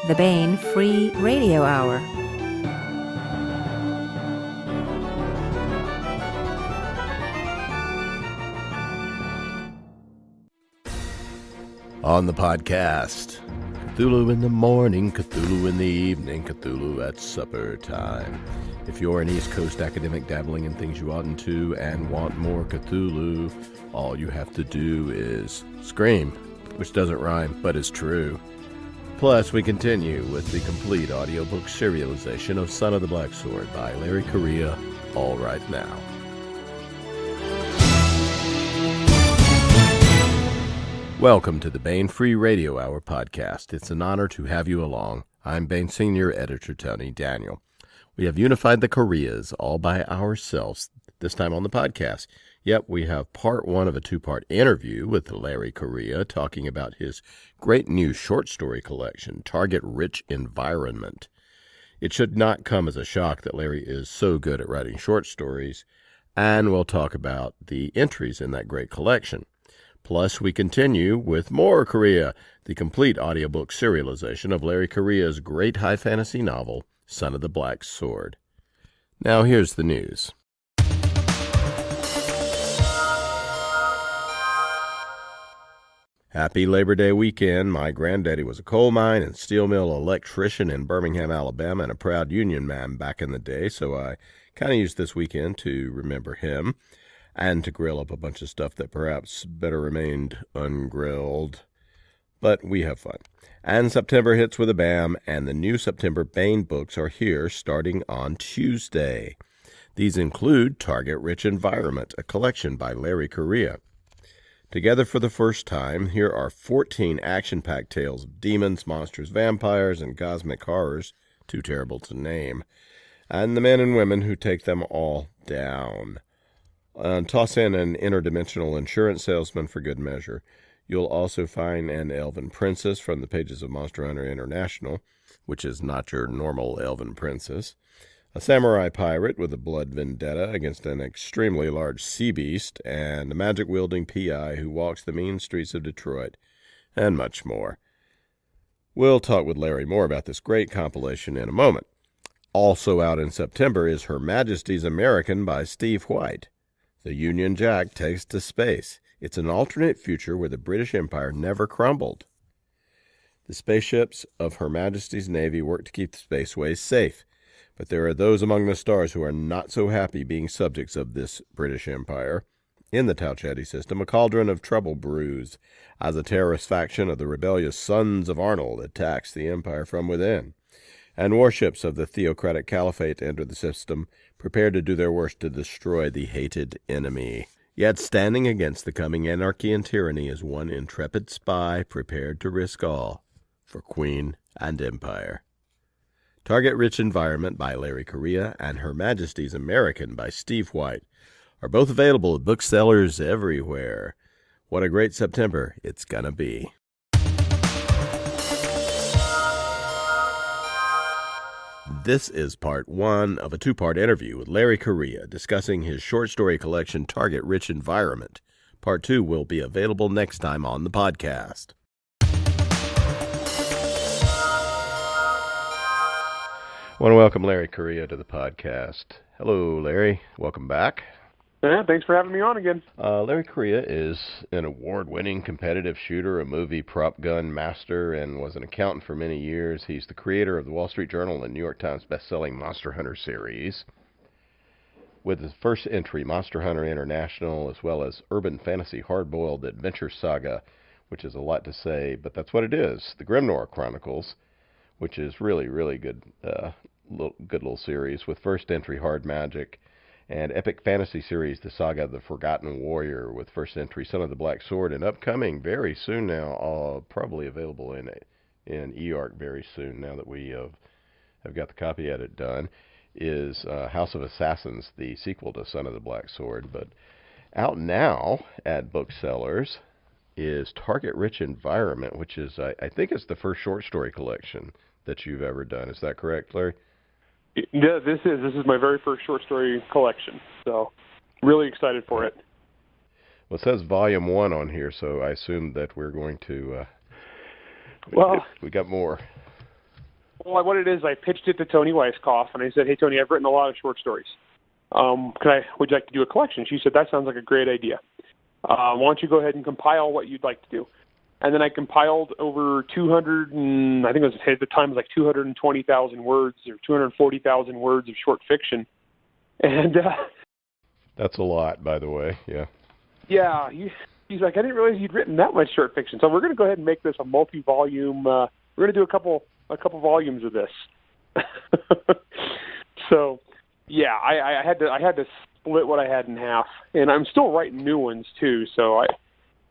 the Baen Free Radio Hour. On the podcast, Cthulhu in the morning, Cthulhu in the evening, Cthulhu at supper time. If you're an East Coast academic dabbling in things you oughtn't to and want more Cthulhu, all you have to do is scream, which doesn't rhyme, but is true. Plus, we continue with the complete audiobook serialization of Son of the Black Sword by Larry Correia, all right now. Welcome to the Baen Free Radio Hour podcast. It's an honor to have you along. I'm Baen Senior Editor Tony Daniel. We have unified the Correias all by ourselves, this time on the podcast. Yep, we have part one of a two-part interview with Larry Correia talking about his great new short story collection, Target Rich Environment. It should not come as a shock that Larry is so good at writing short stories, and we'll talk about the entries in that great collection. Plus, we continue with more Correia, the complete audiobook serialization of Larry Correia's great high fantasy novel, Son of the Black Sword. Now here's the news. Happy Labor Day weekend. My granddaddy was a coal mine and steel mill electrician in Birmingham, Alabama, and a proud Union man back in the day, so I kind of used this weekend to remember him and to grill up a bunch of stuff that perhaps better remained ungrilled. But we have fun. And September hits with a bam, and the new September Baen books are here starting on Tuesday. These include Target Rich Environment, a collection by Larry Correia. Together for the first time, here are 14 action-packed tales of demons, monsters, vampires, and cosmic horrors, too terrible to name, and the men and women who take them all down. Toss in an interdimensional insurance salesman for good measure. You'll also find an elven princess from the pages of Monster Hunter International, which is not your normal elven princess, a samurai pirate with a blood vendetta against an extremely large sea beast, and a magic-wielding PI who walks the mean streets of Detroit, and much more. We'll talk with Larry more about this great compilation in a moment. Also out in September is Her Majesty's American by Steve White. The Union Jack takes to space. It's an alternate future where the British Empire never crumbled. The spaceships of Her Majesty's Navy work to keep the spaceways safe, but there are those among the stars who are not so happy being subjects of this British Empire. In the Tau Ceti system, a cauldron of trouble brews as a terrorist faction of the rebellious Sons of Arnold attacks the Empire from within, and warships of the theocratic caliphate enter the system, prepared to do their worst to destroy the hated enemy. Yet standing against the coming anarchy and tyranny is one intrepid spy prepared to risk all for Queen and Empire. Target Rich Environment by Larry Correia and Her Majesty's American by Steve White are both available at booksellers everywhere. What a great September it's gonna be. This is part one of a two-part interview with Larry Correia discussing his short story collection, Target Rich Environment. Part two will be available next time on the podcast. I want to welcome Larry Correia to the podcast. Hello, Larry. Welcome back. Yeah, thanks for having me on again. Larry Correia is an award-winning competitive shooter, a movie prop gun master, and was an accountant for many years. He's the creator of the Wall Street Journal and the New York Times best-selling Monster Hunter series. With his first entry, Monster Hunter International, as well as urban fantasy hard-boiled adventure saga, which is a lot to say, but that's what it is. The Grim Noir Chronicles, which is really, really good, good little series, with first entry Hard Magic, and epic fantasy series, the Saga of the Forgotten Warrior, with first entry Son of the Black Sword, and upcoming very soon now, probably available in eARC very soon, now that we have got the copy edit done, is House of Assassins, the sequel to Son of the Black Sword. But out now at booksellers is Target Rich Environment, which is, I think it's the first short story collection that you've ever done. Is that correct, Larry? Yeah, this is my very first short story collection, so really excited for it. Well, it says Volume 1 on here, so I assume that we're going to... we got more. Well, what it is, I pitched it to Tony Weisskopf, and I said, "Hey, Tony, I've written a lot of short stories. Would you like to do a collection?" She said, "That sounds like a great idea. Why don't you go ahead and compile what you'd like to do?" And then I compiled over 200, and I think it was at the time it was like 220,000 words or 240,000 words of short fiction. And that's a lot, by the way. Yeah. Yeah, he's like, "I didn't realize you'd written that much short fiction. So we're going to go ahead and make this a multi-volume. We're going to do a couple volumes of this." So, yeah, I had to split what I had in half, and I'm still writing new ones too. So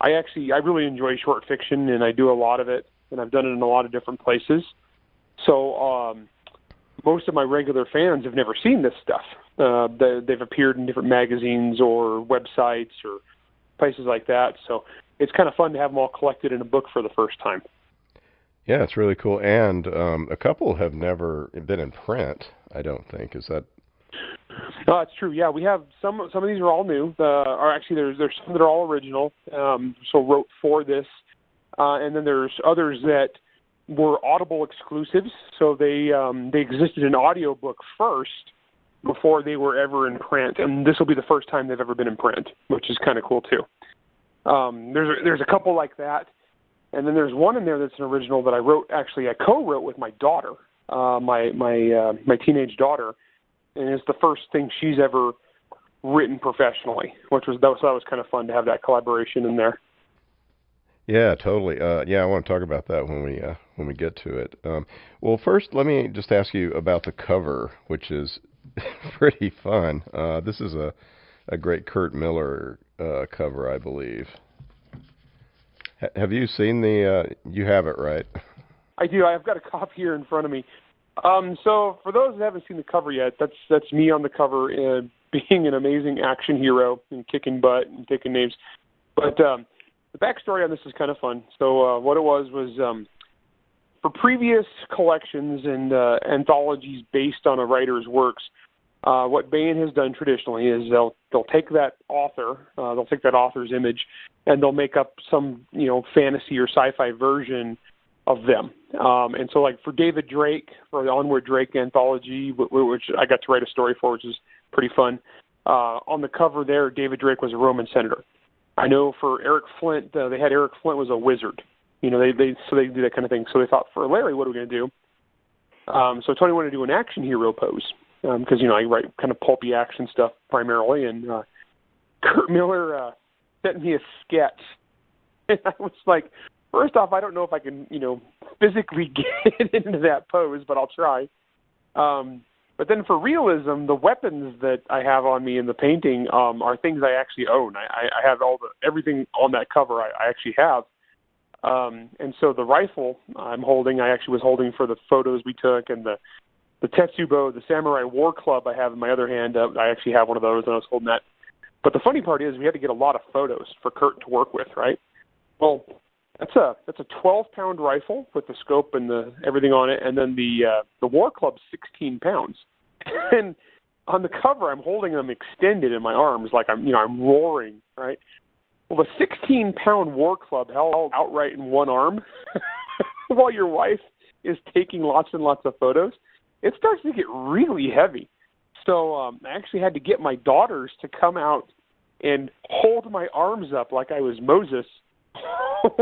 I really enjoy short fiction, and I do a lot of it, and I've done it in a lot of different places. So most of my regular fans have never seen this stuff. They've appeared in different magazines or websites or places like that. So it's kind of fun to have them all collected in a book for the first time. Yeah, it's really cool. And a couple have never been in print, I don't think. Is that? No, it's true. Yeah, we have some of these are all new. Or actually, there's some that are all original. So wrote for this, and then there's others that were Audible exclusives. So they existed in audiobook first before they were ever in print, and this will be the first time they've ever been in print, which is kind of cool too. There's a couple like that, and then there's one in there that's an original that I wrote. Actually, I co-wrote with my daughter, my teenage daughter, and it's the first thing she's ever written professionally, that was kind of fun to have that collaboration in there. Yeah, totally. Yeah, I want to talk about that when we get to it. Well, first, let me just ask you about the cover, which is pretty fun. This is a great Curt Miller cover, I believe. Have you seen you have it, right? I do. I've got a copy here in front of me. So for those who haven't seen the cover yet, that's me on the cover, being an amazing action hero and kicking butt and taking names. But the backstory on this is kind of fun. So what it was for previous collections and anthologies based on a writer's works, what Baen has done traditionally is they'll take that author, they'll take that author's image, and they'll make up some fantasy or sci-fi version of them. And so, like for David Drake, for the Onward Drake anthology, which I got to write a story for, which is pretty fun. On the cover there, David Drake was a Roman senator. I know for Eric Flint, they had Eric Flint was a wizard. They do that kind of thing. So they thought, for Larry, what are we going to do? So Tony wanted to do an action hero pose because I write kind of pulpy action stuff primarily, and Curt Miller sent me a sketch, and I was like, first off, I don't know if I can physically get into that pose, but I'll try. But then for realism, the weapons that I have on me in the painting are things I actually own. I have everything on that cover I actually have. And so the rifle I'm holding, I actually was holding for the photos we took, and the Tetsubo, the Samurai War Club I have in my other hand, I actually have one of those, and I was holding that. But the funny part is we had to get a lot of photos for Curt to work with, right? Well, that's a 12-pound rifle with the scope and everything on it, and then the War Club's 16 pounds. And on the cover, I'm holding them extended in my arms, like I'm roaring, right? Well, the 16-pound War Club held outright in one arm, while your wife is taking lots and lots of photos. It starts to get really heavy. So I actually had to get my daughters to come out and hold my arms up like I was Moses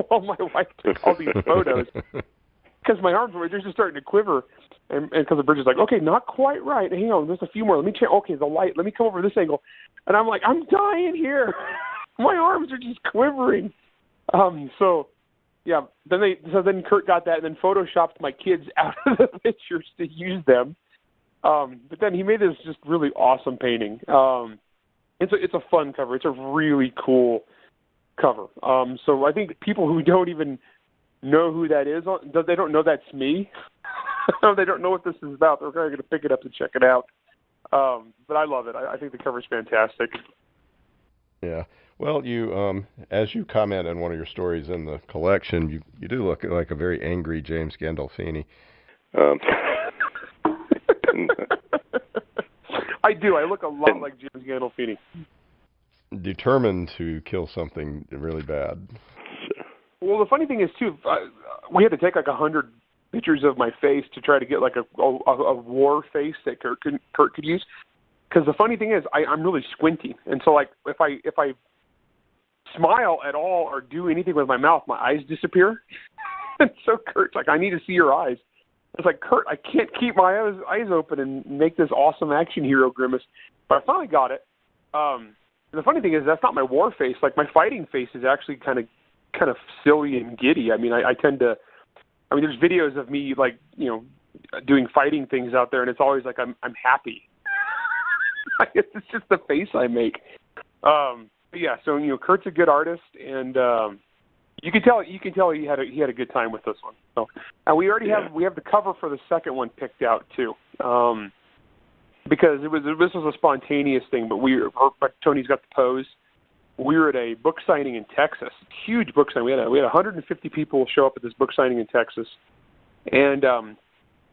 while my wife took all these photos, because my arms were just starting to quiver, and because the bridge is like, okay, not quite right. Hang on, there's a few more. Let me check. Okay, the light. Let me come over this angle, and I'm like, I'm dying here. My arms are just quivering. So yeah. Then Curt got that, and then photoshopped my kids out of the pictures to use them. But then he made this just really awesome painting. It's a fun cover. It's a really cool cover. So I think people who don't even know who that is, they don't know that's me. They don't know what this is about. They're probably going to pick it up and check it out. But I love it. I think the cover's fantastic. Yeah. Well, you, as you comment on one of your stories in the collection, you do look like a very angry James Gandolfini. I do. I look a lot like James Gandolfini. Determined to kill something really bad. Well, the funny thing is, too, we had to take like 100 pictures of my face to try to get like a war face that Kurt could use. Because the funny thing is, I'm really squinty, and so like if I smile at all or do anything with my mouth, my eyes disappear. And so Kurt's like, I need to see your eyes. It's like, Kurt, I can't keep my eyes open and make this awesome action hero grimace. But I finally got it. And the funny thing is, that's not my war face. Like, my fighting face is actually kind of silly and giddy. I mean, there's videos of me, like, you know, doing fighting things out there, and it's always like I'm happy. It's just the face I make. But yeah, so, you know, Kurt's a good artist, and you can tell he had a good time with this one. So, and we already have the cover for the second one picked out too, because this was a spontaneous thing. But Tony's got the pose. We were at a book signing in Texas, huge book signing. We had 150 people show up at this book signing in Texas, and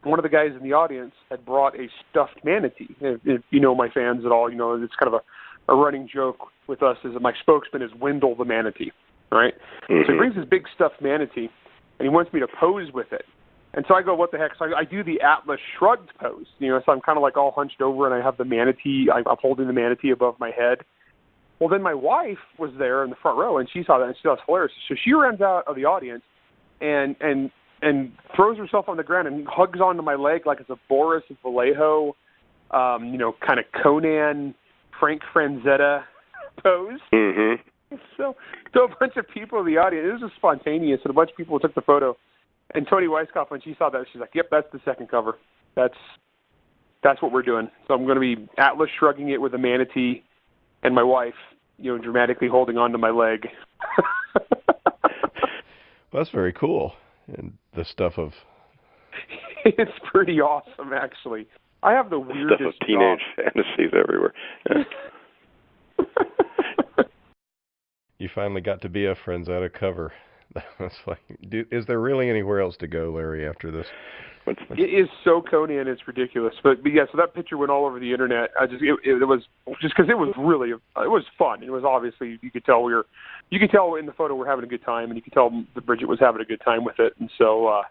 one of the guys in the audience had brought a stuffed manatee. If you know my fans at all, you know it's kind of a running joke with us is that my spokesman is Wendell the manatee. Right? Mm-hmm. So he brings this big stuffed manatee, and he wants me to pose with it. And so I go, what the heck? So I do the Atlas shrugged pose. You know, so I'm kind of like all hunched over, and I have the manatee. I'm holding the manatee above my head. Well, then my wife was there in the front row, and she saw that, and she thought it was hilarious. So she runs out of the audience and throws herself on the ground and hugs onto my leg like it's a Boris Vallejo, you know, kind of Conan, Frank Franzetta pose. Mm-hmm. So a bunch of people in the audience, it was just spontaneous, and a bunch of people took the photo. And Tony Weisskopf, when she saw that, she's like, yep, that's the second cover. That's what we're doing. So I'm going to be Atlas shrugging it with a manatee and my wife, you know, dramatically holding onto my leg. Well, that's very cool. And the stuff of... It's pretty awesome, actually. I have the weirdest stuff of teenage fantasies everywhere. Yeah. You finally got to be a Franzetta cover. That's like, is there really anywhere else to go, Larry, after this? It is so Conan, it's ridiculous. But yeah, so that picture went all over the internet. It was just because it was fun. It was obviously, you could tell in the photo we're having a good time, and you could tell that Bridget was having a good time with it. And so,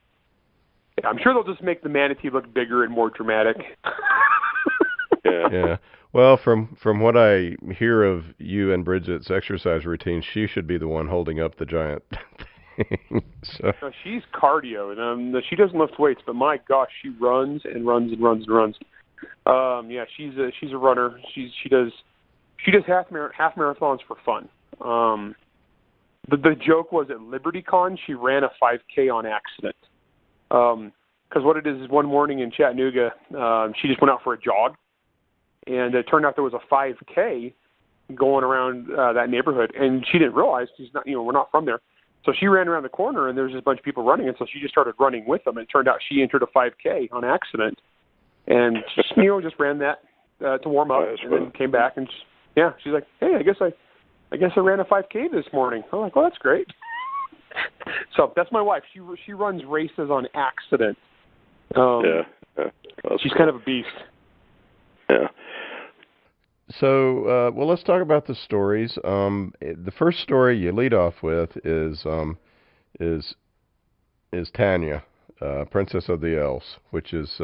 yeah, I'm sure they'll just make the manatee look bigger and more dramatic. Yeah. Well, from what I hear of you and Bridget's exercise routine, she should be the one holding up the giant thing. So. No, she's cardio, and she doesn't lift weights, but my gosh, she runs and runs and runs and runs. Yeah, she's a runner. She does half marathons for fun. The joke was at LibertyCon, she ran a 5K on accident. Because what it is one morning in Chattanooga, she just went out for a jog. And it turned out there was a 5K going around that neighborhood, and she didn't realize we're not from there. So she ran around the corner, and there was just a bunch of people running, and so she just started running with them. And it turned out she entered a 5K on accident, and just ran that to warm up, and then came back, and she's like, "Hey, I guess I ran a 5K this morning." I'm like, "Well, that's great." So that's my wife. She runs races on accident. She's kind of a beast. Yeah. So, well, let's talk about the stories. The first story you lead off with is Tanya, Princess of the Elves, which is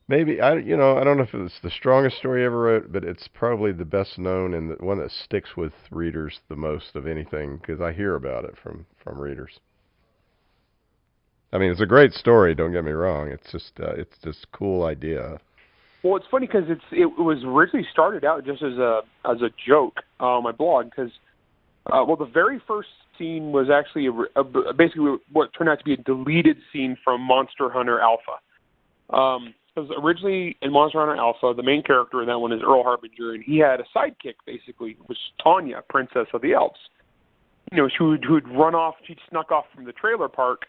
maybe I don't know if it's the strongest story I ever wrote, but it's probably the best known and the one that sticks with readers the most of anything because I hear about it from readers. I mean, it's a great story. Don't get me wrong. It's just a cool idea. Well, it's funny because it was originally started out just as a joke on my blog because, the very first scene was actually basically what turned out to be a deleted scene from Monster Hunter Alpha. Because originally in Monster Hunter Alpha, the main character in that one is Earl Harbinger, and he had a sidekick basically, which was Tanya, Princess of the Elves. You know, who'd run off, she'd snuck off from the trailer park,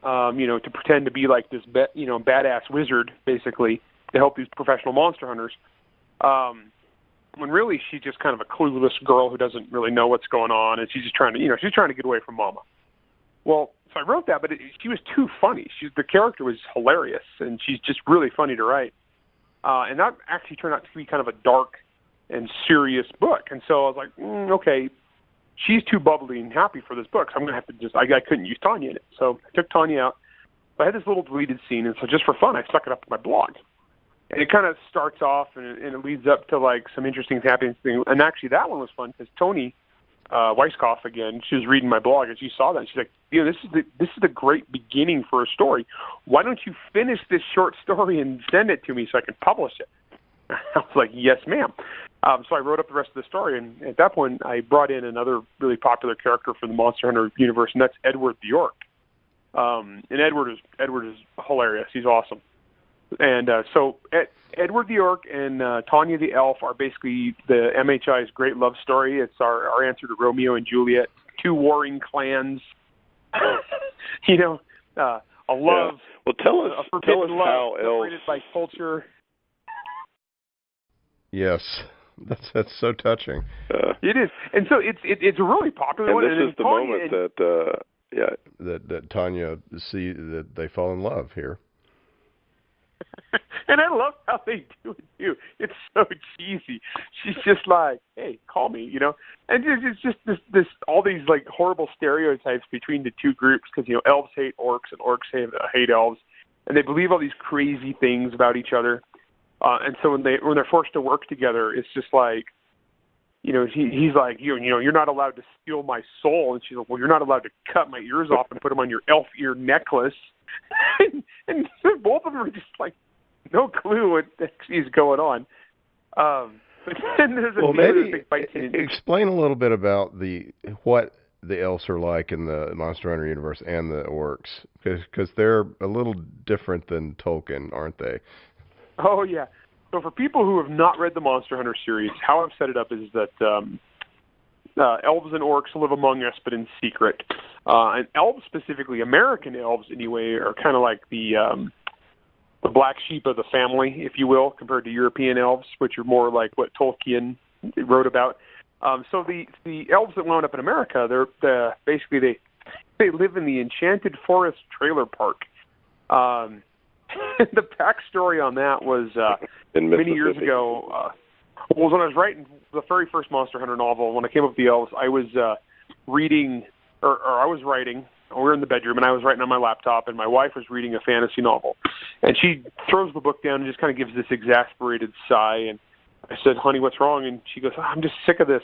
to pretend to be like this, badass wizard basically. To help these professional monster hunters, when really she's just kind of a clueless girl who doesn't really know what's going on, and she's just trying to get away from Mama. Well, so I wrote that, but she was too funny. The character was hilarious, and she's just really funny to write. And that actually turned out to be kind of a dark and serious book. And so I was like, okay, she's too bubbly and happy for this book, so I'm going to have to I couldn't use Tanya in it. So I took Tanya out. I had this little deleted scene, and so just for fun, I stuck it up to my blog. And it kind of starts off, and it leads up to, like, some interesting happenings. And actually, that one was fun because Tony Weisskopf, again, she was reading my blog, and she saw that, and she's like, this is a great beginning for a story. Why don't you finish this short story and send it to me so I can publish it? I was like, yes, ma'am. So I wrote up the rest of the story, and at that point, I brought in another really popular character for the Monster Hunter universe, and that's Edward the Orc. And Edward is hilarious. He's awesome. And so Edward the Orc and Tanya the Elf are basically the MHI's great love story. It's our answer to Romeo and Juliet, two warring clans. A love. Yeah. Well, tell us how separated Elves by culture. Yes, that's so touching. It is, and so it's a really popular and one. This is the moment that Tanya see that they fall in love here. And I love how they do it too. It's so cheesy. She's just like, "Hey, call me," And it's just this all these like horrible stereotypes between the two groups because elves hate orcs and orcs hate elves, and they believe all these crazy things about each other. And so when they're forced to work together, it's just like, he's like, you're not allowed to steal my soul, and she's like, well, you're not allowed to cut my ears off and put them on your elf ear necklace. and both of them are just like, no clue what actually is going on. But then there's maybe big fight scene. Explain a little bit about what the elves are like in the Monster Hunter universe and the orcs, because they're a little different than Tolkien, aren't they? Oh, yeah. So for people who have not read the Monster Hunter series, how I've set it up is that elves and orcs live among us, but in secret. And elves, specifically American elves anyway, are kind of like the black sheep of the family, if you will, compared to European elves, which are more like what Tolkien wrote about. So the elves that wound up in America, they're basically they live in the Enchanted Forest trailer park. The backstory on that was many years ago. Was when I was writing the very first Monster Hunter novel. When I came up with the elves, I was reading, or I was writing. We were in the bedroom, and I was writing on my laptop, and my wife was reading a fantasy novel. And she throws the book down and just kind of gives this exasperated sigh. And I said, "Honey, what's wrong?" And she goes, "I'm just sick of this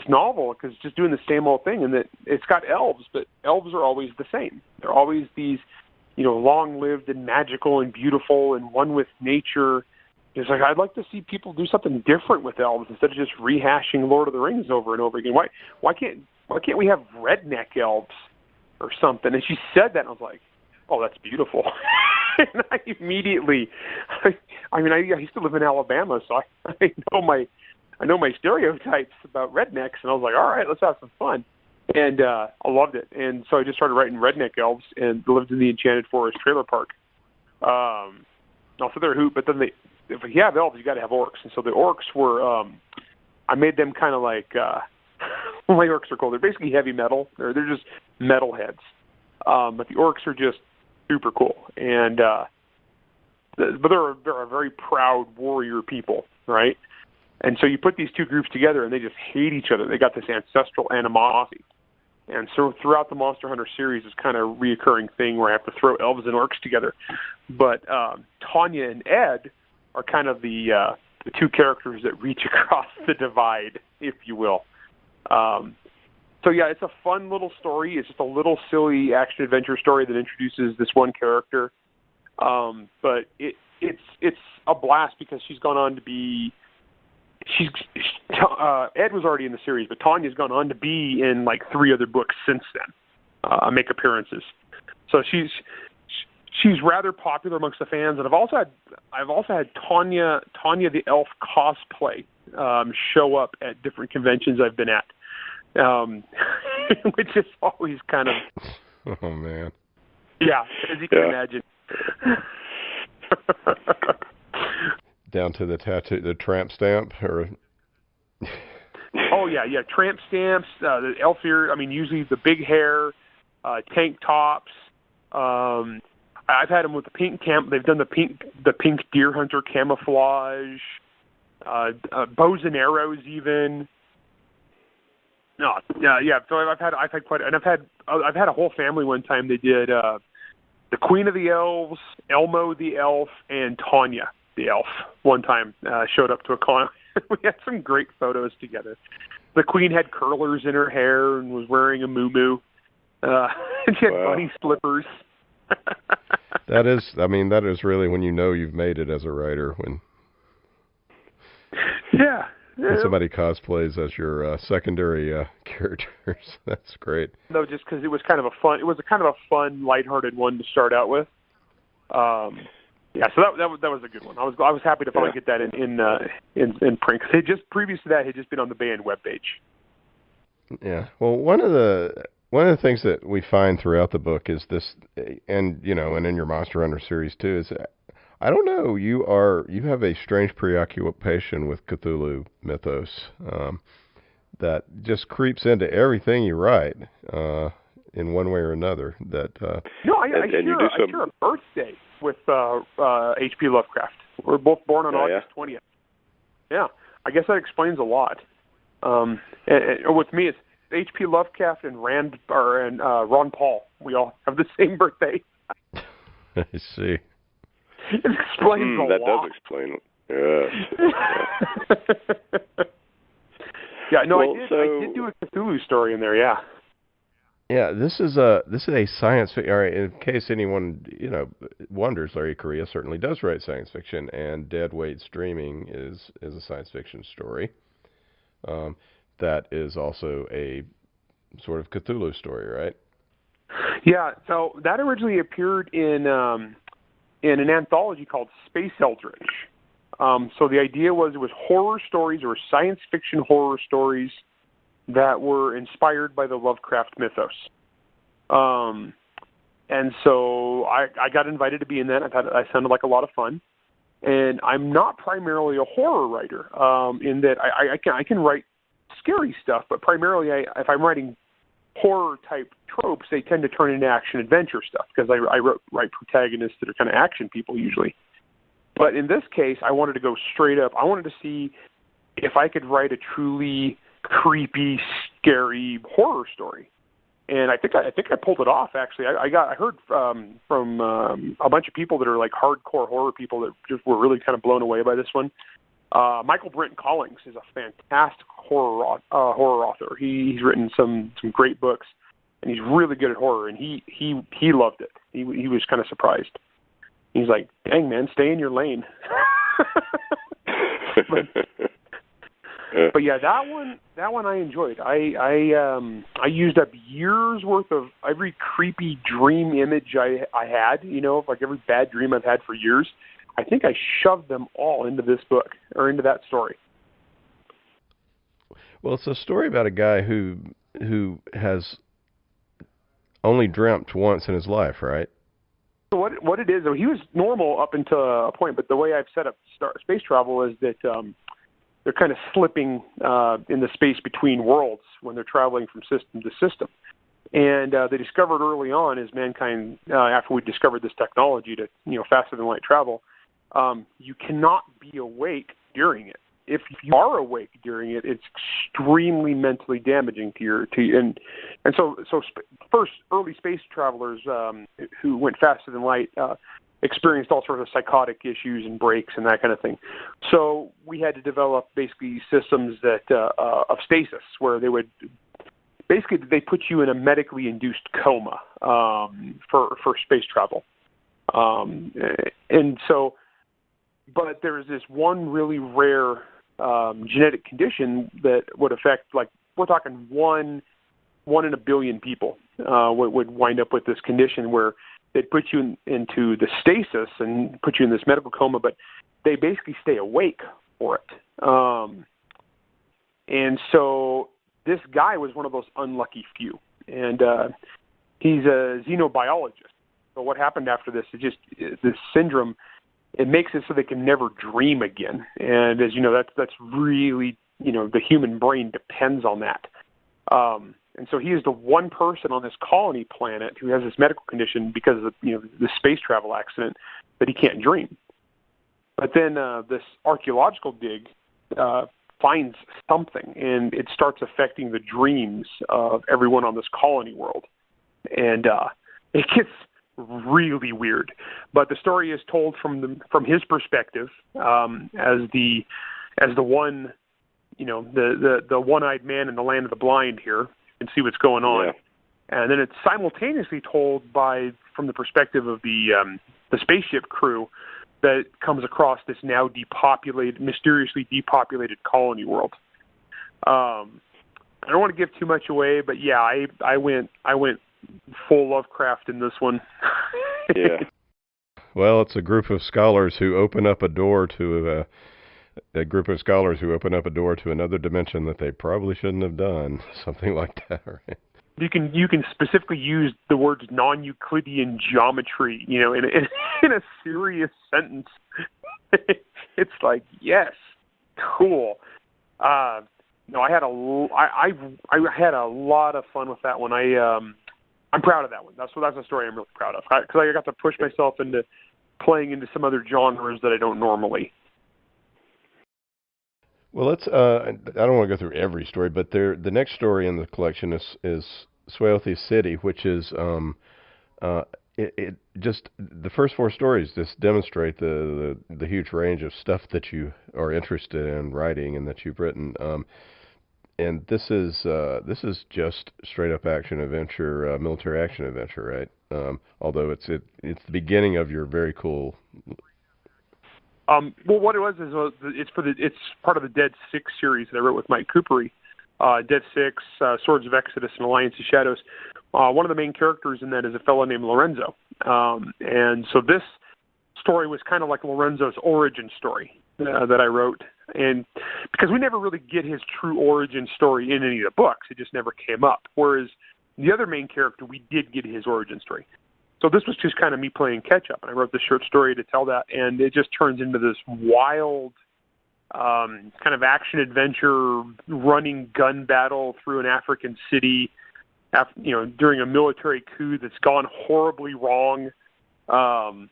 novel because it's just doing the same old thing. And that it's got elves, but elves are always the same. They're always these, long-lived and magical and beautiful and one with nature." It's like, I'd like to see people do something different with elves instead of just rehashing Lord of the Rings over and over again. Why can't we have redneck elves or something? And she said that, and I was like, oh, that's beautiful. And I immediately, I used to live in Alabama, so I know my stereotypes about rednecks, and I was like, all right, let's have some fun. And I loved it. And so I just started writing redneck elves and lived in the Enchanted Forest trailer park. Also, they're a hoot, but then if you have elves, you got to have orcs. And so the orcs were, I made them kind of like, my orcs are called. They're basically heavy metal. They're just metalheads. But the orcs are just super cool. And but they're a very proud warrior people, right? And so you put these two groups together, and they just hate each other. They got this ancestral animosity. And so throughout the Monster Hunter series, it's kind of a reoccurring thing where I have to throw elves and orcs together. But Tanya and Ed are kind of the two characters that reach across the divide, if you will. So yeah, it's a fun little story. It's just a little silly action-adventure story that introduces this one character. But it's a blast because she's gone on to be... Ed was already in the series, but Tanya's gone on to be in like 3 other books since then, make appearances. So she's rather popular amongst the fans, and I've also had Tanya the Elf cosplay show up at different conventions I've been at, which is always kind of oh man, yeah, as you can imagine. Down to the tattoo, the tramp stamp, or oh yeah, tramp stamps, the elf ear. I mean, usually the big hair, tank tops. I've had them with the pink They've done the pink deer hunter camouflage, bows and arrows even. No, yeah. So I've had quite, and I've had a whole family one time. They did the Queen of the Elves, Elmo the Elf, and Tanya the Elf. One time showed up to a con. We had some great photos together. The Queen had curlers in her hair and was wearing a muumuu. And she had bunny slippers. That is really when you know you've made it as a writer, when somebody cosplays as your secondary characters. That's great. No, just because it was kind of a fun, lighthearted one to start out with. So that was a good one. I was happy to finally get that in print, because previous to that, it had just been on the Baen webpage. Yeah. Well, one of the things that we find throughout the book is this, and in your Monster Hunter series too, is I don't know, you have a strange preoccupation with Cthulhu Mythos that just creeps into everything you write in one way or another. I share a birthday with H.P. Lovecraft. We're both born on August 20th. Yeah, I guess that explains a lot. And with me, it's H.P. Lovecraft and Ron Paul. We all have the same birthday. I see. It explains a lot. That does explain it. Yeah. Yeah, no, I did do a Cthulhu story in there, yeah. Yeah, this is a science fiction. All right, in case anyone wonders, Larry Correia certainly does write science fiction, and Dead Weight Streaming is a science fiction story. That is also a sort of Cthulhu story, right? Yeah, so that originally appeared in an anthology called Space Eldritch. So the idea was it was horror stories, or science fiction horror stories that were inspired by the Lovecraft mythos. And so I got invited to be in that. I sounded like a lot of fun. And I'm not primarily a horror writer, in that I can write scary stuff, but primarily if I'm writing horror-type tropes, they tend to turn into action-adventure stuff, because I write protagonists that are kind of action people usually. But in this case, I wanted to go straight up. I wanted to see if I could write a truly creepy, scary horror story, and I think I pulled it off. Actually, I heard from a bunch of people that are like hardcore horror people that just were really kind of blown away by this one. Michael Brent Collings is a fantastic horror author. He's written some great books, and he's really good at horror. And he loved it. He was kind of surprised. He's like, "Dang man, stay in your lane." But yeah, that one I enjoyed. I used up years worth of every creepy dream image I had. Like every bad dream I've had for years. I think I shoved them all into this book, or into that story. Well, it's a story about a guy who has only dreamt once in his life, right? So what it is, he was normal up until a point, but the way I've set up space travel is that they're kind of slipping in the space between worlds when they're traveling from system to system. And they discovered early on, as mankind, after we discovered this technology to faster than light travel, you cannot be awake during it. If you are awake during it, it's extremely mentally damaging to you. And so first early space travelers who went faster than light experienced all sorts of psychotic issues and breaks and that kind of thing. So we had to develop basically systems that of stasis, where they put you in a medically induced coma for space travel. And so, but there is this one really rare genetic condition that would affect, like, we're talking one in a billion people would wind up with this condition, where they'd put you into the stasis and put you in this medical coma, but they basically stay awake for it. And so this guy was one of those unlucky few, and he's a xenobiologist. So what happened after this is just this syndrome. It makes it so they can never dream again. And as you know, that's really, the human brain depends on that. And so he is the one person on this colony planet who has this medical condition because of the space travel accident, that he can't dream. But then this archaeological dig finds something, and it starts affecting the dreams of everyone on this colony world. And it gets really weird. But the story is told from his perspective, as the one, the one-eyed man in the land of the blind here, and see what's going on. Yeah. And then it's simultaneously told from the perspective of the spaceship crew that comes across this now mysteriously depopulated colony world. I don't want to give too much away, but yeah, I went full Lovecraft in this one. Yeah. Well, it's a group of scholars who open up a door to another dimension that they probably shouldn't have done. Something like that, right? You can specifically use the words non-Euclidean geometry, in a serious sentence. It's like, yes, cool. No, I had a lot of fun with that one. I'm proud of that one. That's a story I'm really proud of, because I got to push myself into playing into some other genres that I don't normally. Well, let's. I don't want to go through every story, but the next story in the collection is Swaothi City, which is it just the first four stories just demonstrate the huge range of stuff that you are interested in writing and that you've written. And this is just straight up action adventure, military action adventure, right? Although it's the beginning of your very cool. Well, what it was is it's part of the Dead Six series that I wrote with Mike Coopery. Dead Six, Swords of Exodus, and Alliance of Shadows. One of the main characters in that is a fellow named Lorenzo, and so this story was kind of like Lorenzo's origin story that I wrote, and because we never really get his true origin story in any of the books, it just never came up. Whereas the other main character, we did get his origin story. So this was just kind of me playing catch-up, and I wrote this short story to tell that, and it just turns into this wild kind of action-adventure running gun battle through an African city, during a military coup that's gone horribly wrong. And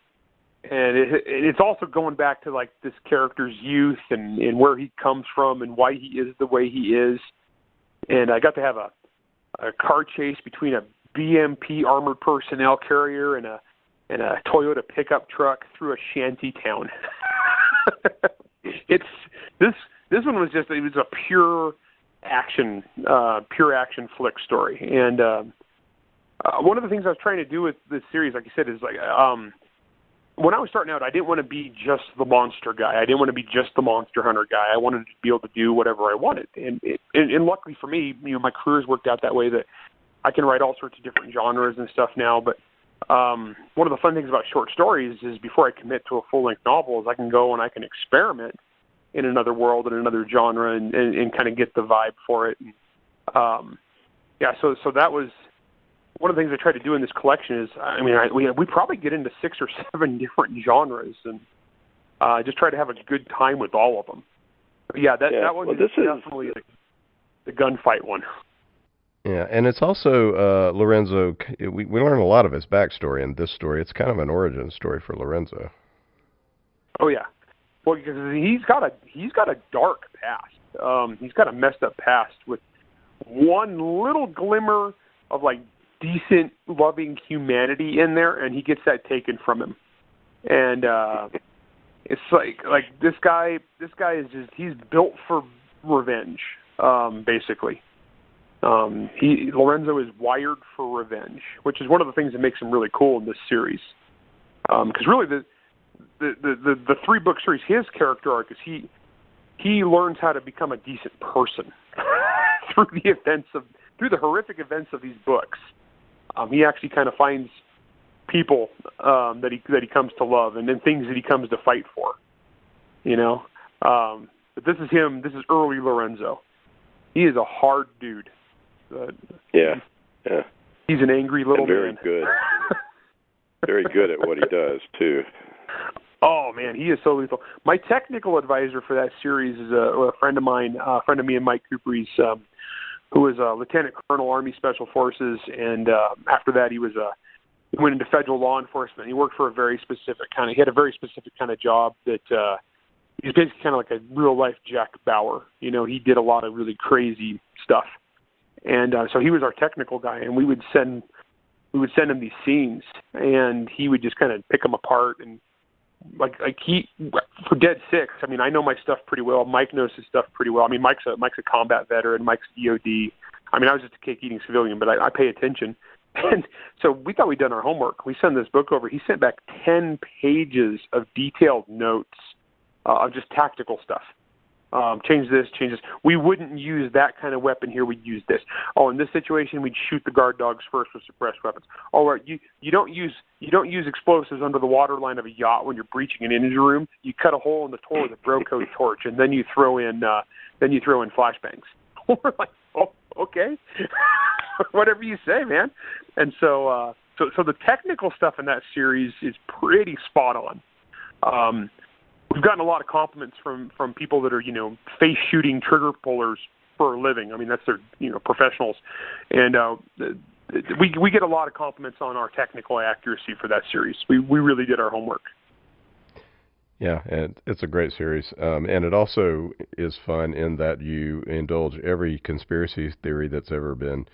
it's also going back to, like, this character's youth and where he comes from and why he is the way he is. And I got to have a car chase between a BMP armored personnel carrier and a Toyota pickup truck through a shanty town. This one was it was a pure action flick story. And one of the things I was trying to do with this series, like you said, is like when I was starting out, I didn't want to be just the monster guy. I didn't want to be just the monster hunter guy. I wanted to be able to do whatever I wanted. And luckily for me, my career's worked out that way that I can write all sorts of different genres and stuff now. But one of the fun things about short stories is before I commit to a full-length novel is I can go and I can experiment in another world, in another genre, and kind of get the vibe for it. And, so that was one of the things I tried to do in this collection is, we probably get into 6 or 7 different genres, and just try to have a good time with all of them. But that one is definitely the gunfight one. Yeah, and it's also Lorenzo. We learn a lot of his backstory in this story. It's kind of an origin story for Lorenzo. Oh yeah, well, because he's got a dark past. He's got a messed up past with one little glimmer of like decent, loving humanity in there, and he gets that taken from him. And it's like this guy is he's built for revenge, basically. Lorenzo is wired for revenge, which is one of the things that makes him really cool in this series. Because really the 3-book series, his character arc is he learns how to become a decent person through the horrific events of these books. He actually kind of finds people that he comes to love, and then things that he comes to fight for. But this is him. This is early Lorenzo. He is a hard dude. Yeah. He's an angry little very man. Good. Very good at what he does too. Oh man, he is so lethal. My technical advisor for that series is a friend of mine, a friend of me and Mike Coopery's, who was a Lieutenant Colonel, Army Special Forces, and after that he went into federal law enforcement. He worked for he had a very specific kind of job that he's basically kind of like a real-life Jack Bauer. You know, he did a lot of really crazy stuff. And so he was our technical guy, and we would send him these scenes, and he would just kind of pick them apart. And like he, for Dead Six, I mean, I know my stuff pretty well. Mike knows his stuff pretty well. I mean, Mike's a combat veteran. Mike's EOD. I mean, I was just a cake-eating civilian, but I pay attention. And so we thought we'd done our homework. We sent this book over. He sent back 10 pages of detailed notes of just tactical stuff. Change this, change this. We wouldn't use that kind of weapon here. We'd use this. Oh, in this situation, we'd shoot the guard dogs first with suppressed weapons. Oh, right. You don't use explosives under the waterline of a yacht when you're breaching an engine room. You cut a hole in the door with a Broco torch, and then you throw in flashbangs. We're like, oh, okay, whatever you say, man. And so the technical stuff in that series is pretty spot on. We've gotten a lot of compliments from people that are, you know, face shooting trigger pullers for a living. I mean, that's their, you know, professionals. And we get a lot of compliments on our technical accuracy for that series. We really did our homework. Yeah, and it's a great series. And it also is fun in that you indulge every conspiracy theory that's ever been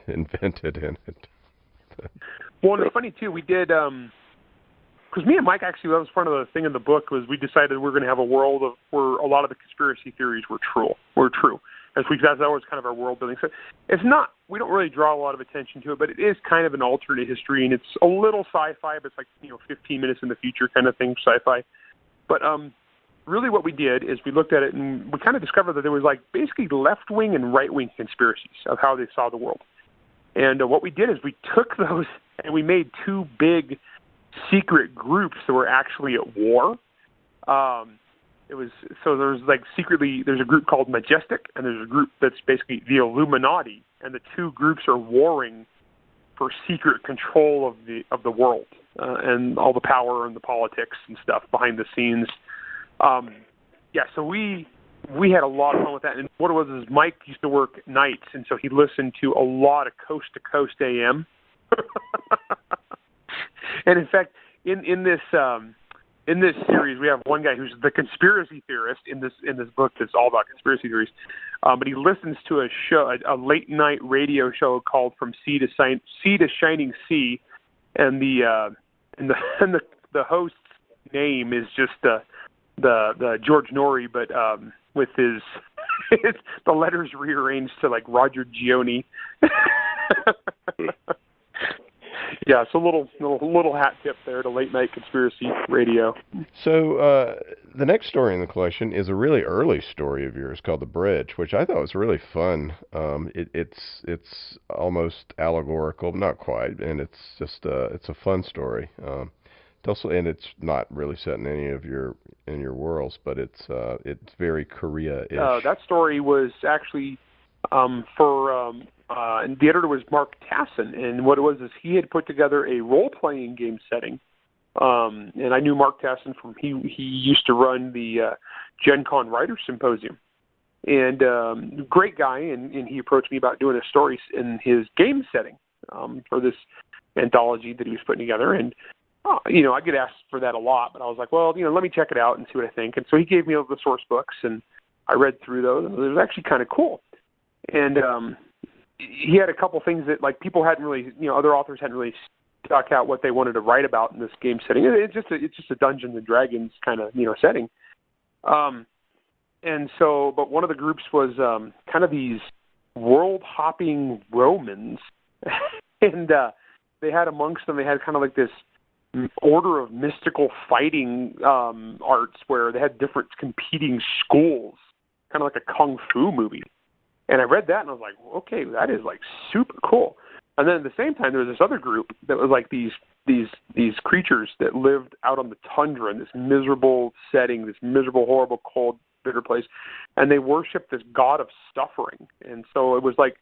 invented in it. Well, and it's funny, too. We did... because me and Mike, actually, that was part of the thing in the book, was we decided we were going to have a world of where a lot of the conspiracy theories were true. That was kind of our world building. So it's not, we don't really draw a lot of attention to it, but it is kind of an alternate history, and it's a little sci-fi, but it's like, you know, 15 minutes in the future kind of thing, sci-fi. But really what we did is we looked at it, and we kind of discovered that there was like basically left-wing and right-wing conspiracies of how they saw the world. And what we did is we took those and we made two big secret groups that were actually at war. There's a group called Majestic, and there's a group that's basically the Illuminati, and the two groups are warring for secret control of the world and all the power and the politics and stuff behind the scenes. So we had a lot of fun with that. And what it was is Mike used to work nights, and so he listened to a lot of Coast to Coast AM. And in fact, in this series, we have one guy who's the conspiracy theorist in this book that's all about conspiracy theories. But he listens to a late night radio show called From Sea to Shining Sea, and the host's name is just the George Norrie, but with his the letters rearranged to like Roger Gioni. Yeah, it's a little hat tip there to late night conspiracy radio. So the next story in the collection is a really early story of yours called The Bridge, which I thought was really fun. It's almost allegorical, not quite, and it's just it's a fun story. And it's not really set in any of your worlds, but it's very Korea-ish. That story was actually and the editor was Mark Tassin, and what it was is he had put together a role-playing game setting, and I knew Mark Tassin from he used to run the Gen Con Writers Symposium, and great guy, and he approached me about doing a story in his game setting for this anthology that he was putting together, and you know, I get asked for that a lot, but I was like, well, you know, let me check it out and see what I think, and so he gave me all the source books, and I read through those, and it was actually kind of cool, and he had a couple things that like people hadn't really, you know, other authors hadn't really stuck out what they wanted to write about in this game setting. It's just a Dungeons and Dragons kind of, you know, setting. And so, but one of the groups was kind of these world hopping Romans, and they had amongst them, they had kind of like this order of mystical fighting arts where they had different competing schools, kind of like a kung fu movie. And I read that, and I was like, okay, that is, like, super cool. And then at the same time, there was this other group that was, like, these creatures that lived out on the tundra in this miserable setting, this miserable, horrible, cold, bitter place. And they worshiped this god of suffering. And so it was like,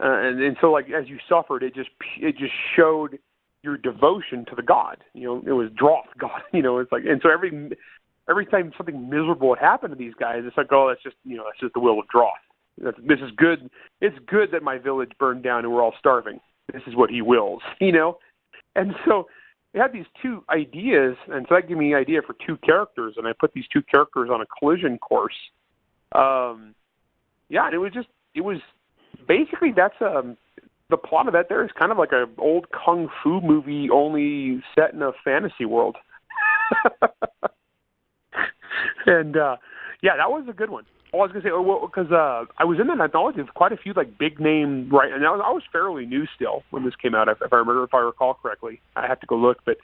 and so, like, as you suffered, it just showed your devotion to the god. You know, it was Droth god. You know, it's like, and so every time something miserable would happen to these guys, it's like, oh, that's just the will of Droth. This is good. It's good that my village burned down and we're all starving. This is what he wills, you know? And so it had these two ideas, and so that gave me an idea for two characters, and I put these two characters on a collision course. And it was basically that's the plot of that. There is kind of like an old kung fu movie, only set in a fantasy world. And that was a good one. I was gonna say, because I was in that anthology with quite a few like big name, right? And I was fairly new still when this came out, if I recall correctly. I have to go look, but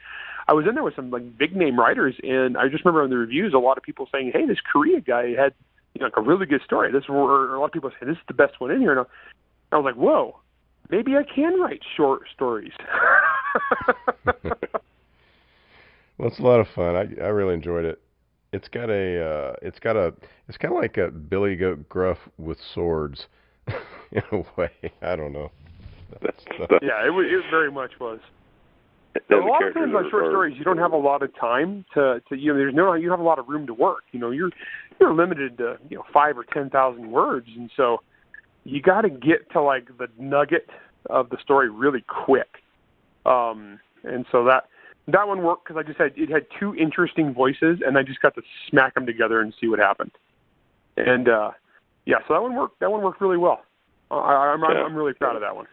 I was in there with some like big name writers, and I just remember in the reviews a lot of people saying, "Hey, this Correia guy had like a really good story." A lot of people say this is the best one in here, and I was like, "Whoa, maybe I can write short stories." Well, it's a lot of fun. I really enjoyed it. It's kind of like a Billy Goat Gruff with swords, in a way. I don't know. Yeah, it very much was. A lot of times on short stories, you don't have a lot of time to you don't have a lot of room to work. You're limited to 5,000 or 10,000 words, and so you got to get to like the nugget of the story really quick. And so that one worked because it had two interesting voices, and I just got to smack them together and see what happened. And so that one worked. That one worked really well. I'm really proud of that one.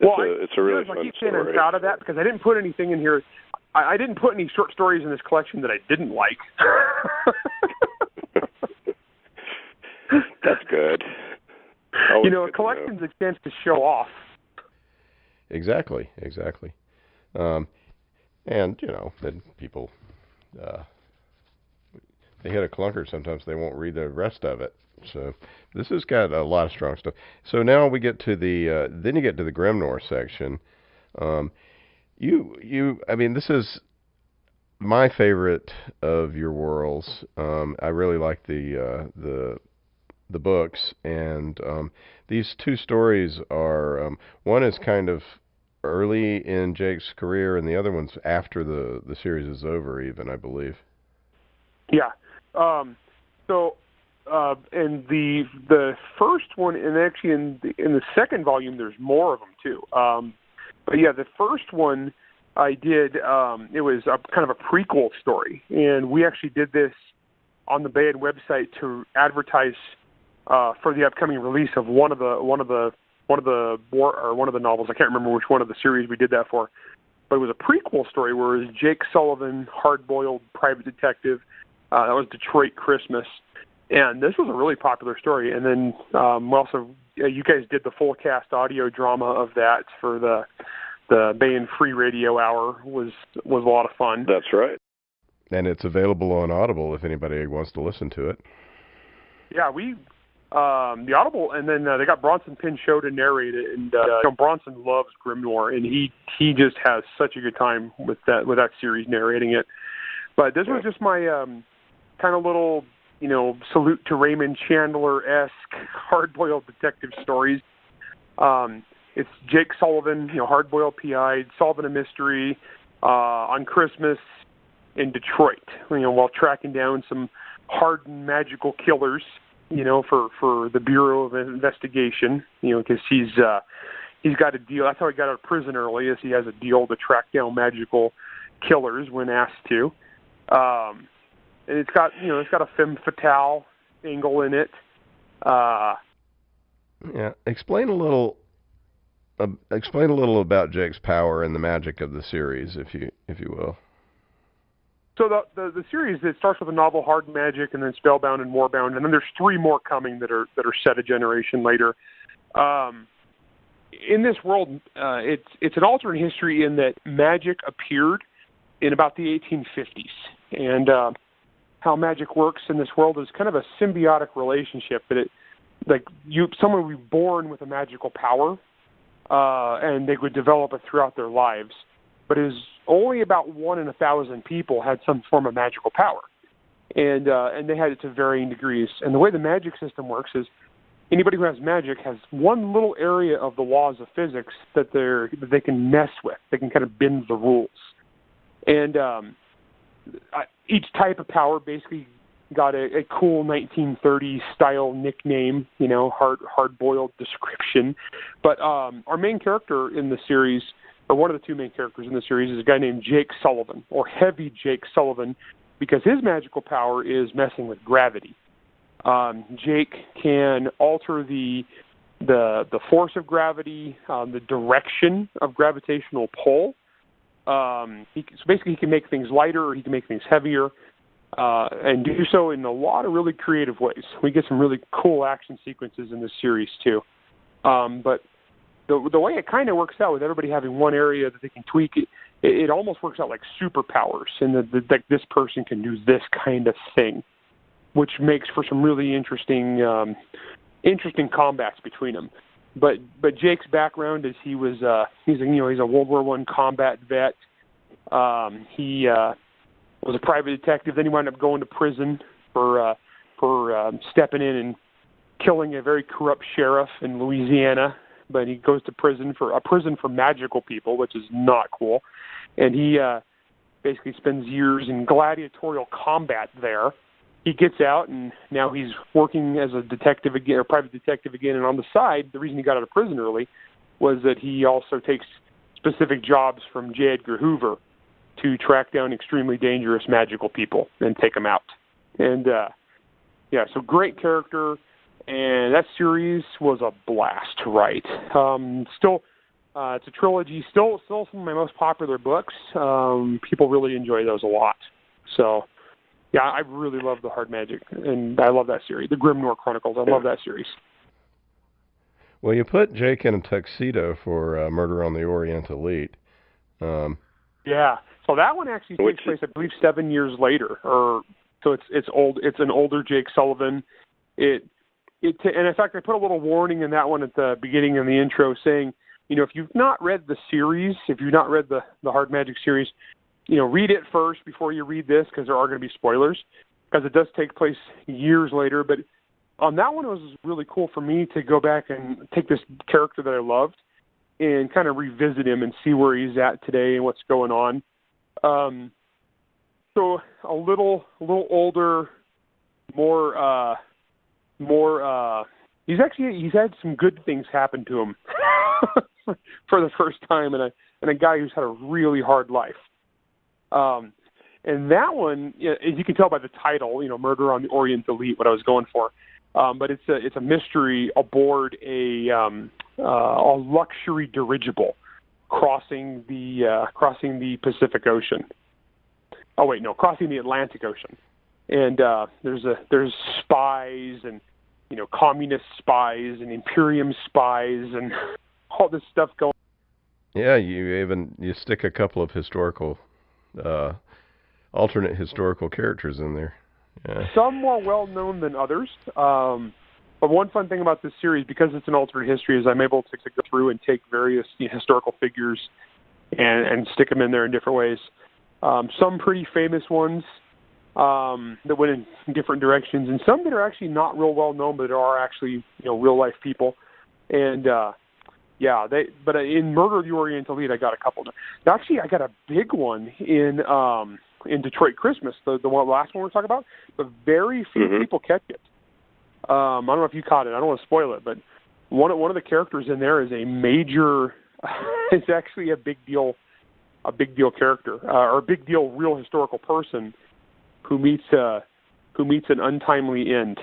It's a really fun I keep saying story. I'm proud of that because I didn't put anything in here. I didn't put any short stories in this collection that I didn't like. That's good. A collection's a chance to show off. Exactly. And, then people, they hit a clunker, sometimes they won't read the rest of it. So this has got a lot of strong stuff. So now we get to then you get to the Grim Noir section. This is my favorite of your worlds. I really like the books, and these two stories are, one is kind of early in Jake's career, and the other one's after the series is over, even, I believe. Yeah. And the first one, and actually in the second volume, there's more of them too. But yeah, the first one I did, it was kind of a prequel story, and we actually did this on the Baen website to advertise for the upcoming release of one of the novels. I can't remember which one of the series we did that for, but it was a prequel story where it was Jake Sullivan, hard-boiled private detective. That was Detroit Christmas, and this was a really popular story. And then you guys did the full cast audio drama of that for the Baen Free Radio Hour. Was a lot of fun. That's right. And it's available on Audible if anybody wants to listen to it. Yeah, the Audible, and then they got Bronson Pinchot to narrate it, and Bronson loves Grim Noir, and he just has such a good time with that series narrating it. But this was just my kind of little, salute to Raymond Chandler-esque hard-boiled detective stories. It's Jake Sullivan, hard-boiled PI, solving a mystery on Christmas in Detroit, while tracking down some hardened magical killers, for the Bureau of Investigation, because he's got a deal. That's how he got out of prison early, is he has a deal to track down magical killers when asked to. And it's got a femme fatale angle in it. Explain a little about Jake's power and the magic of the series, if you will. So the series, it starts with the novel Hard Magic, and then Spellbound and Warbound, and then there's 3 more coming that are set a generation later. In this world, it's an alternate history in that magic appeared in about the 1850s, and how magic works in this world is kind of a symbiotic relationship. That someone would be born with a magical power, and they would develop it throughout their lives. But it was only about 1 in 1,000 people had some form of magical power, and they had it to varying degrees. And the way the magic system works is anybody who has magic has one little area of the laws of physics that they can mess with. They can kind of bend the rules, and each type of power basically got a cool 1930s style nickname, hard-boiled description. But our main character in the series or one of the two main characters in the series, is a guy named Jake Sullivan, or Heavy Jake Sullivan, because his magical power is messing with gravity. Jake can alter the force of gravity, the direction of gravitational pull. So basically, he can make things lighter, or he can make things heavier, and do so in a lot of really creative ways. We get some really cool action sequences in this series too. But the way it kind of works out with everybody having one area that they can tweak, it almost works out like superpowers, and that this person can do this kind of thing, which makes for some really interesting combats between them. But Jake's background is he's a World War I combat vet. He was a private detective. Then he wound up going to prison for stepping in and killing a very corrupt sheriff in Louisiana. But he goes to prison for magical people, which is not cool. And he basically spends years in gladiatorial combat there. He gets out, and now he's working as a detective again, or private detective again. And on the side, the reason he got out of prison early was that he also takes specific jobs from J. Edgar Hoover to track down extremely dangerous magical people and take them out. And so great character, and that series was a blast to write. Still, it's a trilogy. Still some of my most popular books. People really enjoy those a lot. So. Yeah, I really love the Hard Magic, and I love that series. The Grim Noir Chronicles, I love that series. Well, you put Jake in a tuxedo for Murder on the Orient Elite. Yeah, so that one actually takes place, I believe, 7 years later. So it's old. It's an older Jake Sullivan. And in fact, I put a little warning in that one at the beginning in the intro saying, if you've not read the series, if you've not read the Hard Magic series, read it first before you read this, because there are going to be spoilers, because it does take place years later. But on that one, it was really cool for me to go back and take this character that I loved and kind of revisit him and see where he's at today and what's going on. So a little older, more. He's had some good things happen to him for the first time, and a guy who's had a really hard life. And that one, as you can tell by the title, Murder on the Orient Elite, what I was going for. But it's a mystery aboard a luxury dirigible crossing the Pacific Ocean. Oh wait, no, crossing the Atlantic Ocean. And there's spies and communist spies and Imperium spies and all this stuff going. Yeah, you stick a couple of historical. Alternate historical characters in there. Yeah. Some more well-known than others. But one fun thing about this series, because it's an alternate history, is I'm able to go through and take various historical figures and stick them in there in different ways. Some pretty famous ones that went in different directions, and some that are actually not real well-known, but are actually real-life people. And but in Murder of the Orient Elite, I got a couple. Actually, I got a big one in Detroit Christmas, the last one we're talking about. But very few people catch it. I don't know if you caught it. I don't want to spoil it, but one of the characters in there is a major. It's actually a big deal character, or a big deal real historical person who meets an untimely end.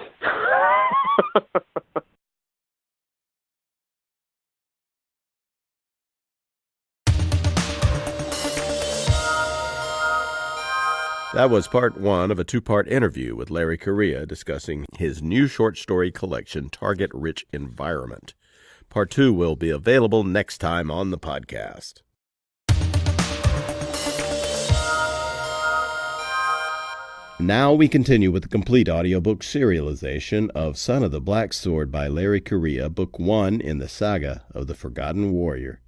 That was part one of a two-part interview with Larry Correia discussing his new short story collection, Target Rich Environment. Part two will be available next time on the podcast. Now we continue with the complete audiobook serialization of Son of the Black Sword by Larry Correia, Book 1 in the Saga of the Forgotten Warrior.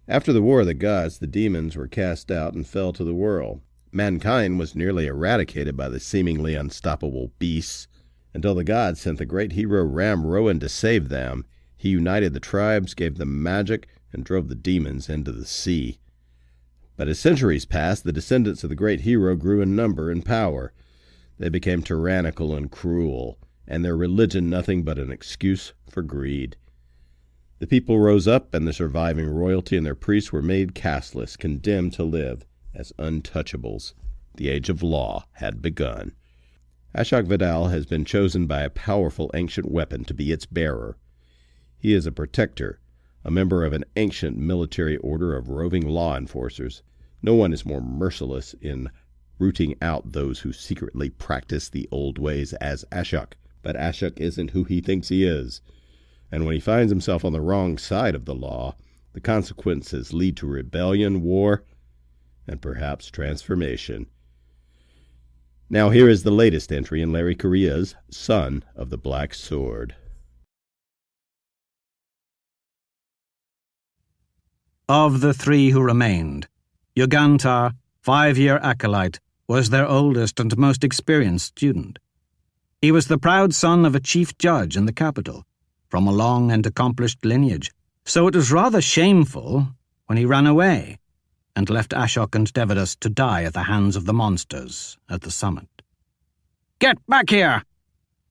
After the War of the Gods, the demons were cast out and fell to the world. Mankind was nearly eradicated by the seemingly unstoppable beasts, until the gods sent the great hero Ram Rowan to save them. He united the tribes, gave them magic, and drove the demons into the sea. But as centuries passed, the descendants of the great hero grew in number and power. They became tyrannical and cruel, and their religion nothing but an excuse for greed. The people rose up, and the surviving royalty and their priests were made casteless, condemned to live as untouchables. The age of law had begun. Ashok Vidal has been chosen by a powerful ancient weapon to be its bearer. He is a protector, a member of an ancient military order of roving law enforcers. No one is more merciless in rooting out those who secretly practice the old ways as Ashok. But Ashok isn't who he thinks he is. And when he finds himself on the wrong side of the law, the consequences lead to rebellion, war, and perhaps transformation. Now here is the latest entry in Larry Correia's Son of the Black Sword. Of the three who remained, Yugantar, 5-year acolyte, was their oldest and most experienced student. He was the proud son of a chief judge in the capital, from a long and accomplished lineage, so it was rather shameful when he ran away and left Ashok and Devadas to die at the hands of the monsters at the summit. "Get back here!"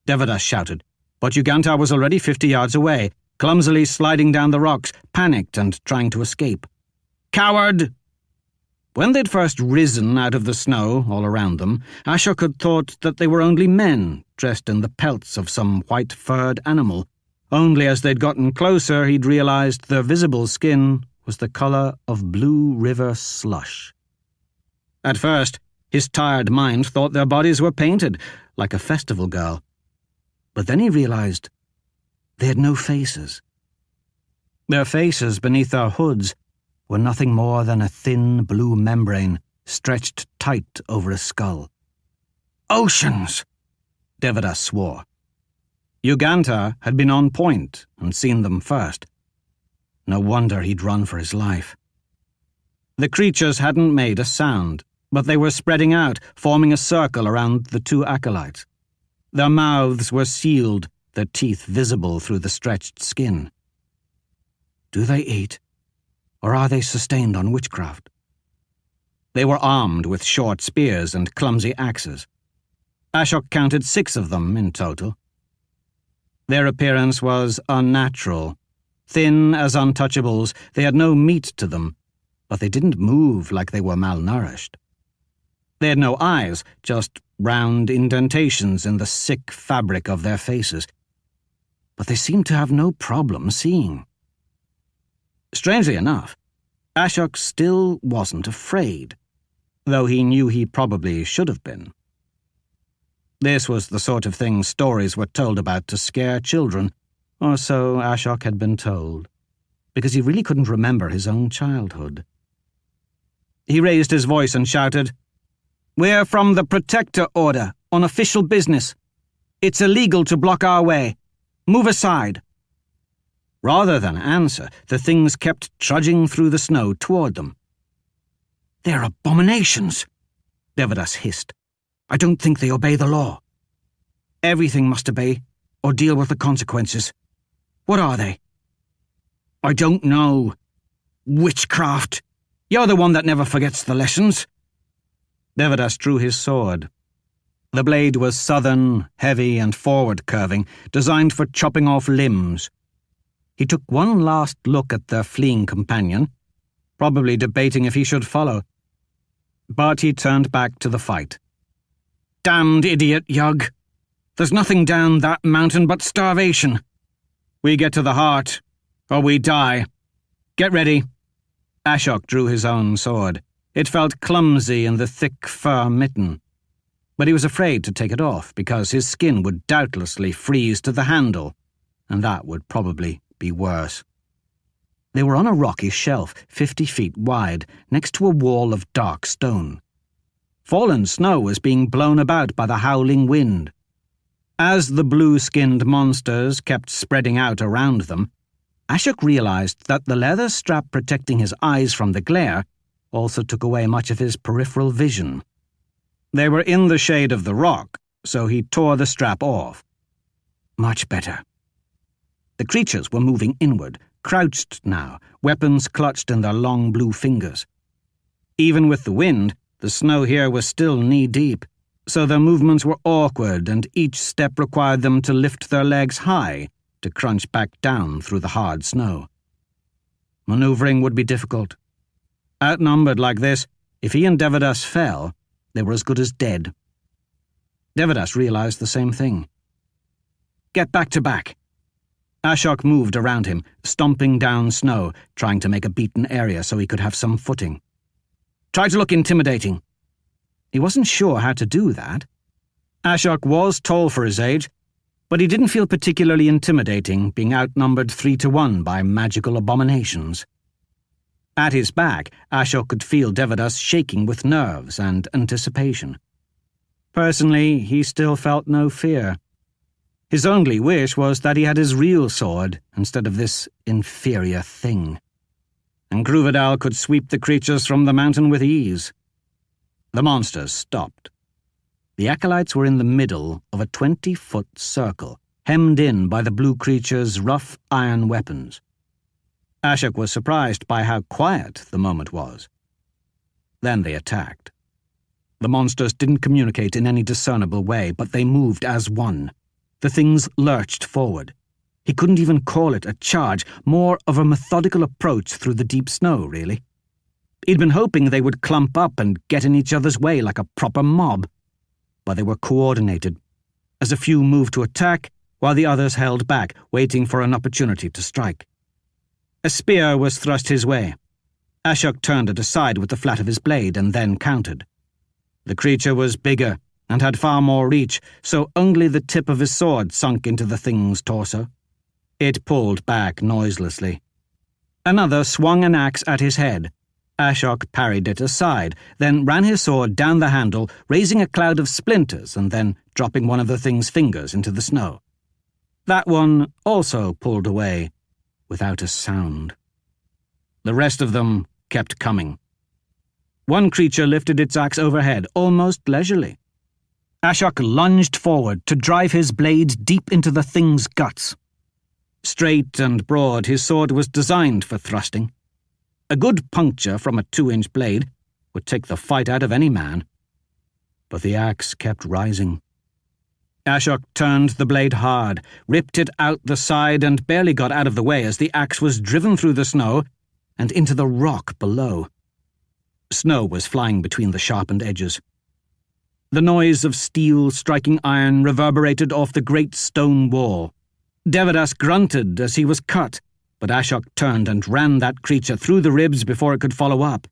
Devadas shouted, but Yugantar was already 50 yards away, clumsily sliding down the rocks, panicked and trying to escape. "Coward!" When they'd first risen out of the snow all around them, Ashok had thought that they were only men dressed in the pelts of some white-furred animal. Only as they'd gotten closer, he'd realized their visible skin was the color of blue river slush. At first, his tired mind thought their bodies were painted, like a festival girl. But then he realized they had no faces. Their faces beneath their hoods were nothing more than a thin blue membrane stretched tight over a skull. "Oceans!" Devadas swore. Yugantar had been on point and seen them first. No wonder he'd run for his life. The creatures hadn't made a sound, but they were spreading out, forming a circle around the two acolytes. Their mouths were sealed, their teeth visible through the stretched skin. Do they eat, or are they sustained on witchcraft? They were armed with short spears and clumsy axes. Ashok counted 6 of them in total. Their appearance was unnatural. Thin as untouchables, they had no meat to them, but they didn't move like they were malnourished. They had no eyes, just round indentations in the sick fabric of their faces. But they seemed to have no problem seeing. Strangely enough, Ashok still wasn't afraid, though he knew he probably should have been. This was the sort of thing stories were told about to scare children, or so Ashok had been told, because he really couldn't remember his own childhood. He raised his voice and shouted, "We're from the Protector Order, on official business. It's illegal to block our way. Move aside." Rather than answer, the things kept trudging through the snow toward them. "They're abominations," Devadas hissed. "I don't think they obey the law." "Everything must obey, or deal with the consequences. What are they?" "I don't know. Witchcraft. You're the one that never forgets the lessons." Devadas drew his sword. The blade was southern, heavy, and forward-curving, designed for chopping off limbs. He took one last look at their fleeing companion, probably debating if he should follow. But he turned back to the fight. "Damned idiot, Yug. There's nothing down that mountain but starvation. We get to the heart, or we die. Get ready." Ashok drew his own sword. It felt clumsy in the thick fur mitten, but he was afraid to take it off because his skin would doubtlessly freeze to the handle, and that would probably be worse. They were on a rocky shelf 50 feet wide, next to a wall of dark stone. Fallen snow was being blown about by the howling wind. As the blue-skinned monsters kept spreading out around them, Ashok realized that the leather strap protecting his eyes from the glare also took away much of his peripheral vision. They were in the shade of the rock, so he tore the strap off. Much better. The creatures were moving inward, crouched now, weapons clutched in their long blue fingers. Even with the wind, the snow here was still knee-deep, so their movements were awkward and each step required them to lift their legs high, to crunch back down through the hard snow. Maneuvering would be difficult. Outnumbered like this, if he and Devadas fell, they were as good as dead. Devadas realized the same thing. Get back to back. Ashok moved around him, stomping down snow, trying to make a beaten area so he could have some footing. Try to look intimidating. He wasn't sure how to do that. Ashok was tall for his age, but he didn't feel particularly intimidating, being outnumbered 3-1 by magical abominations. At his back, Ashok could feel Devadas shaking with nerves and anticipation. Personally, he still felt no fear. His only wish was that he had his real sword instead of this inferior thing. And Gruvadal could sweep the creatures from the mountain with ease. The monsters stopped. The acolytes were in the middle of a 20-foot circle, hemmed in by the blue creatures' rough iron weapons. Ashok was surprised by how quiet the moment was. Then they attacked. The monsters didn't communicate in any discernible way, but they moved as one. The things lurched forward. He couldn't even call it a charge, more of a methodical approach through the deep snow, really. He'd been hoping they would clump up and get in each other's way like a proper mob. But they were coordinated, as a few moved to attack, while the others held back, waiting for an opportunity to strike. A spear was thrust his way. Ashok turned it aside with the flat of his blade and then countered. The creature was bigger and had far more reach, so only the tip of his sword sunk into the thing's torso. It pulled back noiselessly. Another swung an axe at his head. Ashok parried it aside, then ran his sword down the handle, raising a cloud of splinters and then dropping one of the thing's fingers into the snow. That one also pulled away, without a sound. The rest of them kept coming. One creature lifted its axe overhead, almost leisurely. Ashok lunged forward to drive his blade deep into the thing's guts. Straight and broad, his sword was designed for thrusting. A good puncture from a 2-inch blade would take the fight out of any man. But the axe kept rising. Ashok turned the blade hard, ripped it out the side, and barely got out of the way as the axe was driven through the snow and into the rock below. Snow was flying between the sharpened edges. The noise of steel striking iron reverberated off the great stone wall. Devadas grunted as he was cut, but Ashok turned and ran that creature through the ribs before it could follow up.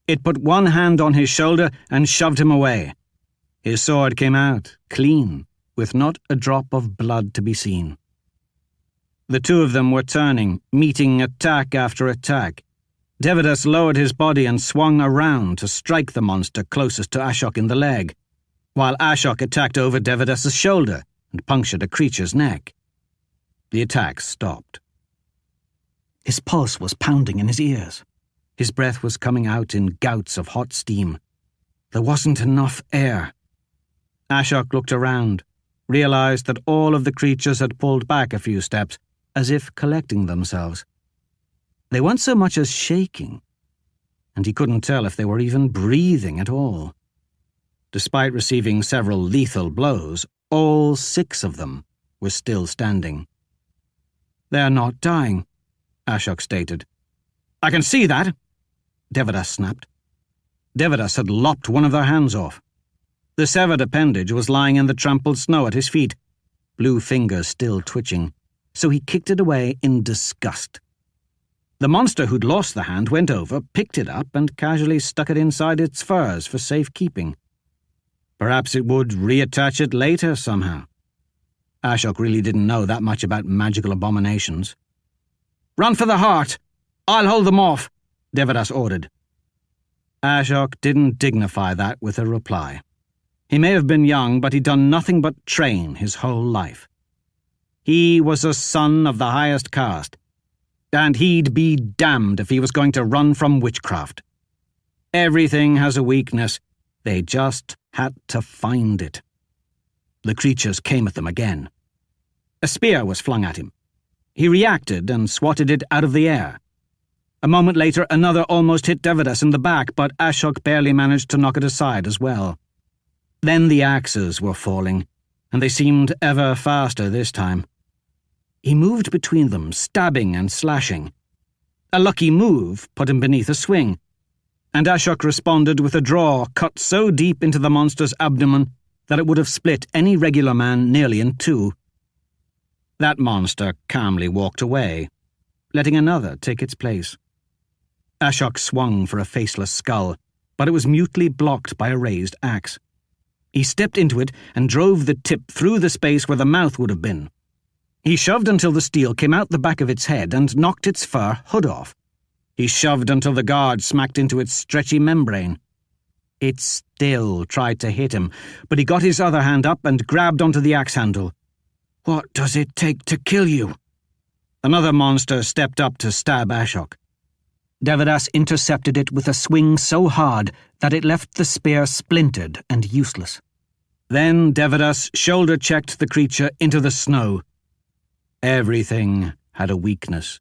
It put one hand on his shoulder and shoved him away. His sword came out, clean, with not a drop of blood to be seen. The two of them were turning, meeting attack after attack. Devadas lowered his body and swung around to strike the monster closest to Ashok in the leg, while Ashok attacked over Devadas's shoulder and punctured a creature's neck. The attacks stopped. His pulse was pounding in his ears. His breath was coming out in gouts of hot steam. There wasn't enough air. Ashok looked around, realized that all of the creatures had pulled back a few steps, as if collecting themselves. They weren't so much as shaking, and he couldn't tell if they were even breathing at all. Despite receiving several lethal blows, all 6 of them were still standing. "They're not dying," Ashok stated. "I can see that," Devadas snapped. Devadas had lopped one of their hands off. The severed appendage was lying in the trampled snow at his feet, blue fingers still twitching, so he kicked it away in disgust. The monster who'd lost the hand went over, picked it up, and casually stuck it inside its furs for safekeeping. Perhaps it would reattach it later somehow. Ashok really didn't know that much about magical abominations. "Run for the heart! I'll hold them off," Devadas ordered. Ashok didn't dignify that with a reply. He may have been young, but he'd done nothing but train his whole life. He was a son of the highest caste, and he'd be damned if he was going to run from witchcraft. Everything has a weakness. They just had to find it. The creatures came at them again. A spear was flung at him. He reacted and swatted it out of the air. A moment later, another almost hit Devadas in the back, but Ashok barely managed to knock it aside as well. Then the axes were falling, and they seemed ever faster this time. He moved between them, stabbing and slashing. A lucky move put him beneath a swing, and Ashok responded with a draw cut so deep into the monster's abdomen that it would have split any regular man nearly in two. That monster calmly walked away, letting another take its place. Ashok swung for a faceless skull, but it was mutely blocked by a raised axe. He stepped into it and drove the tip through the space where the mouth would have been. He shoved until the steel came out the back of its head and knocked its fur hood off. He shoved until the guard smacked into its stretchy membrane. It still tried to hit him, but he got his other hand up and grabbed onto the axe handle. "What does it take to kill you?" Another monster stepped up to stab Ashok. Devadas intercepted it with a swing so hard that it left the spear splintered and useless. Then Devadas shoulder-checked the creature into the snow. Everything had a weakness.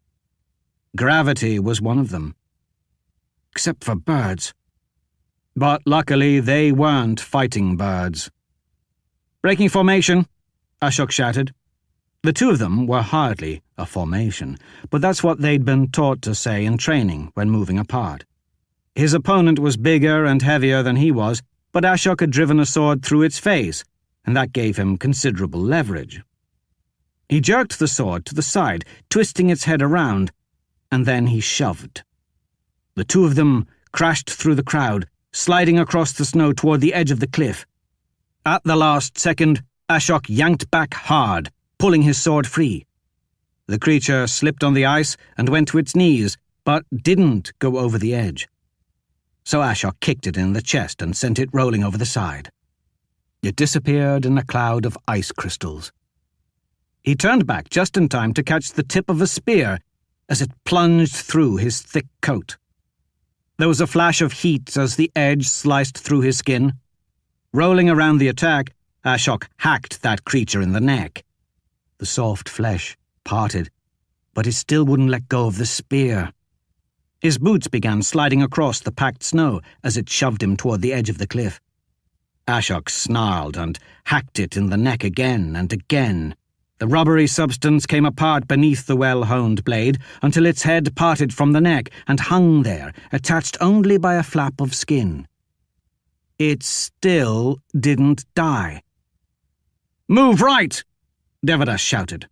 Gravity was one of them. Except for birds. But luckily they weren't fighting birds. "Breaking formation," Ashok shouted. The two of them were hardly a formation, but that's what they'd been taught to say in training when moving apart. His opponent was bigger and heavier than he was, but Ashok had driven a sword through its face, and that gave him considerable leverage. He jerked the sword to the side, twisting its head around, and then he shoved. The two of them crashed through the crowd, sliding across the snow toward the edge of the cliff. At the last second, Ashok yanked back hard, pulling his sword free. The creature slipped on the ice and went to its knees, but didn't go over the edge. So Ashok kicked it in the chest and sent it rolling over the side. It disappeared in a cloud of ice crystals. He turned back just in time to catch the tip of a spear as it plunged through his thick coat. There was a flash of heat as the edge sliced through his skin. Rolling around the attack, Ashok hacked that creature in the neck. The soft flesh parted, but he still wouldn't let go of the spear. His boots began sliding across the packed snow as it shoved him toward the edge of the cliff. Ashok snarled and hacked it in the neck again and again. The rubbery substance came apart beneath the well-honed blade until its head parted from the neck and hung there, attached only by a flap of skin. It still didn't die. "Move right!" Devadas shouted.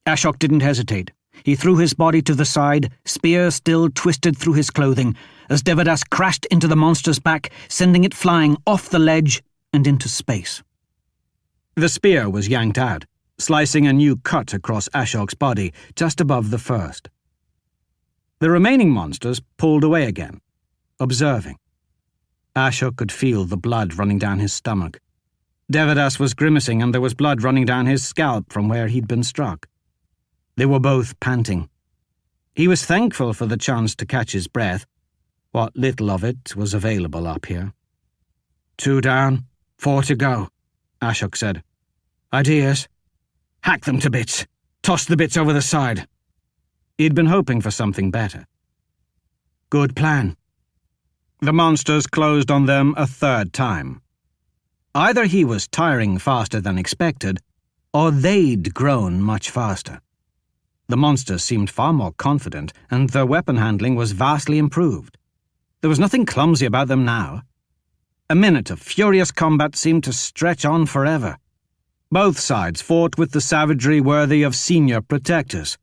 Ashok didn't hesitate. He threw his body to the side, spear still twisted through his clothing, as Devadas crashed into the monster's back, sending it flying off the ledge and into space. The spear was yanked out, slicing a new cut across Ashok's body, just above the first. The remaining monsters pulled away again, observing. Ashok could feel the blood running down his stomach. Devadas was grimacing and there was blood running down his scalp from where he'd been struck. They were both panting. He was thankful for the chance to catch his breath. What little of it was available up here. 2 down, 4 to go, Ashok said. "Ideas? Hack them to bits. Toss the bits over the side." He'd been hoping for something better. "Good plan." The monsters closed on them a third time. Either he was tiring faster than expected, or they'd grown much faster. The monsters seemed far more confident, and their weapon handling was vastly improved. There was nothing clumsy about them now. A minute of furious combat seemed to stretch on forever. Both sides fought with the savagery worthy of senior protectors.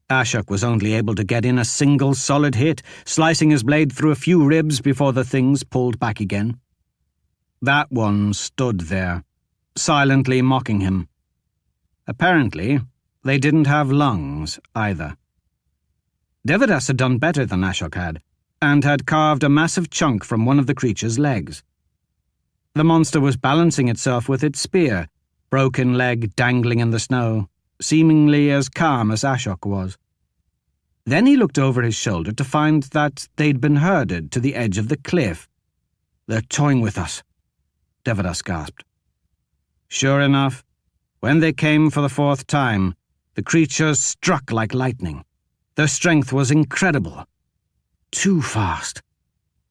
Ashok was only able to get in a single solid hit, slicing his blade through a few ribs before the things pulled back again. That one stood there, silently mocking him. Apparently, they didn't have lungs either. Devadas had done better than Ashok had, and had carved a massive chunk from one of the creature's legs. The monster was balancing itself with its spear, broken leg dangling in the snow, seemingly as calm as Ashok was. Then he looked over his shoulder to find that they'd been herded to the edge of the cliff. "They're toying with us," Devadas gasped. Sure enough, when they came for the 4th time, the creatures struck like lightning. Their strength was incredible. Too fast.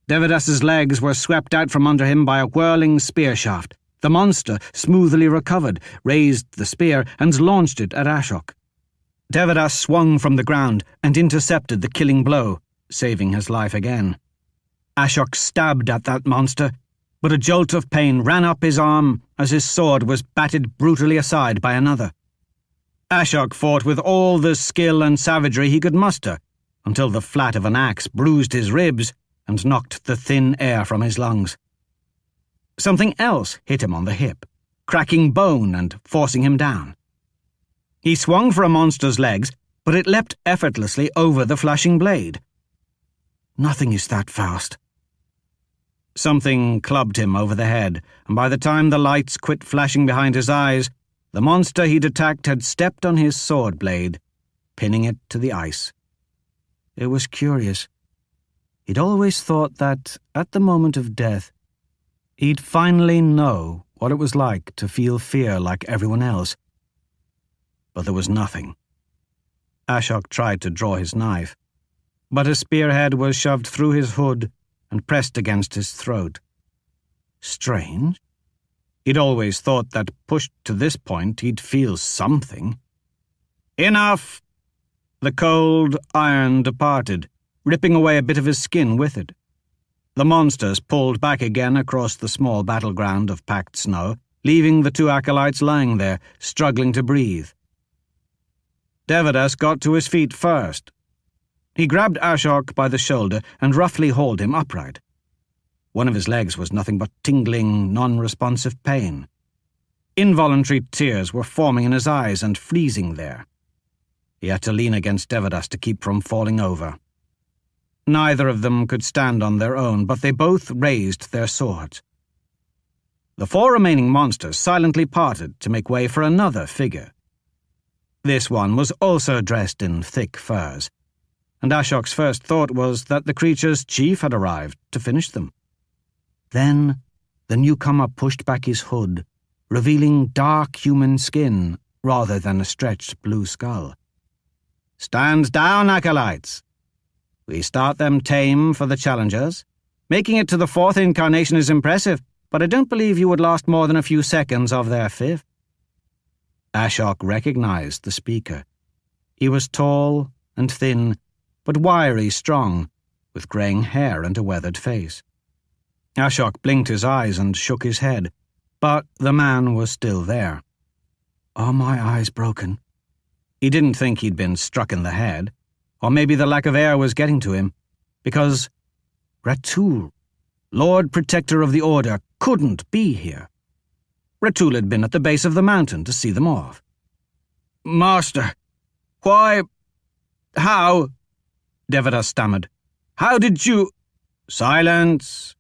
Devadas's legs were swept out from under him by a whirling spear shaft, The monster smoothly recovered, raised the spear, and launched it at Ashok. Devadas swung from the ground and intercepted the killing blow, saving his life again. Ashok stabbed at that monster, but a jolt of pain ran up his arm as his sword was batted brutally aside by another. Ashok fought with all the skill and savagery he could muster, until the flat of an axe bruised his ribs and knocked the thin air from his lungs. Something else hit him on the hip, cracking bone and forcing him down. He swung for a monster's legs, but it leapt effortlessly over the flashing blade. Nothing is that fast. Something clubbed him over the head, and by the time the lights quit flashing behind his eyes, the monster he'd attacked had stepped on his sword blade, pinning it to the ice. It was curious. He'd always thought that, at the moment of death, he'd finally know what it was like to feel fear like everyone else. But there was nothing. Ashok tried to draw his knife, but a spearhead was shoved through his hood and pressed against his throat. Strange. He'd always thought that pushed to this point he'd feel something. Enough! The cold iron departed, ripping away a bit of his skin with it. The monsters pulled back again across the small battleground of packed snow, leaving the two acolytes lying there, struggling to breathe. Devadas got to his feet first. He grabbed Ashok by the shoulder and roughly hauled him upright. One of his legs was nothing but tingling, non-responsive pain. Involuntary tears were forming in his eyes and freezing there. He had to lean against Devadas to keep from falling over. Neither of them could stand on their own, but they both raised their swords. The four remaining monsters silently parted to make way for another figure. This one was also dressed in thick furs, and Ashok's first thought was that the creature's chief had arrived to finish them. Then the newcomer pushed back his hood, revealing dark human skin rather than a stretched blue skull. "Stand down, acolytes! We start them tame for the challengers. Making it to the fourth incarnation is impressive, but I don't believe you would last more than a few seconds of their fifth." Ashok recognized the speaker. He was tall and thin, but wiry strong, with greying hair and a weathered face. Ashok blinked his eyes and shook his head, but the man was still there. "Are my eyes broken?" He didn't think he'd been struck in the head, or maybe the lack of air was getting to him, because Ratul, Lord Protector of the Order, couldn't be here. Ratul had been at the base of the mountain to see them off. "Master, why... how..." Devadas stammered. "How did you..." "Silence!"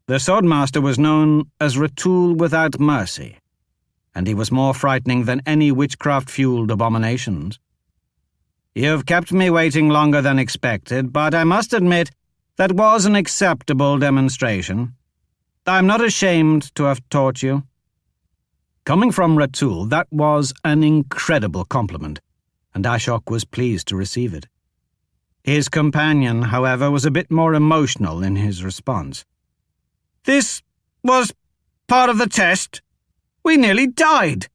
The Swordmaster was known as Ratul without mercy, and he was more frightening than any witchcraft-fueled abominations. "You've kept me waiting longer than expected, but I must admit that was an acceptable demonstration. I'm not ashamed to have taught you." Coming from Ratul, that was an incredible compliment, and Ashok was pleased to receive it. His companion, however, was a bit more emotional in his response. "This was part of the test. We nearly died.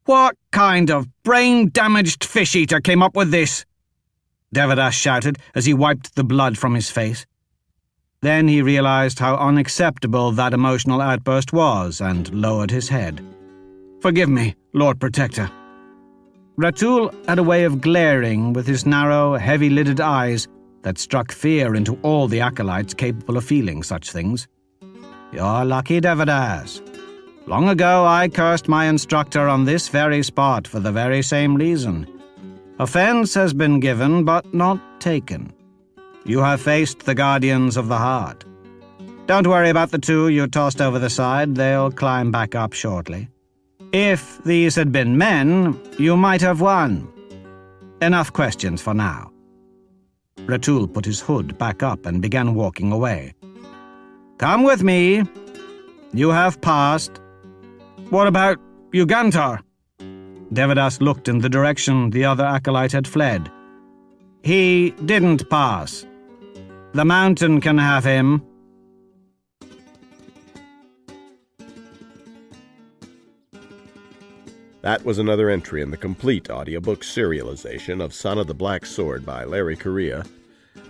What kind of brain-damaged fish-eater came up with this?" Devadas shouted as he wiped the blood from his face. Then he realized how unacceptable that emotional outburst was and lowered his head. "Forgive me, Lord Protector." Ratul had a way of glaring with his narrow, heavy-lidded eyes that struck fear into all the acolytes capable of feeling such things. "You're lucky, Devadas. Long ago I cursed my instructor on this very spot for the very same reason. Offense has been given, but not taken. You have faced the Guardians of the Heart. Don't worry about the two you tossed over the side, they'll climb back up shortly. If these had been men, you might have won. Enough questions for now." Ratul put his hood back up and began walking away. "Come with me. You have passed." "What about Ugantar?" Devadas looked in the direction the other acolyte had fled. "He didn't pass. The mountain can have him." That was another entry in the complete audiobook serialization of Son of the Black Sword by Larry Correia.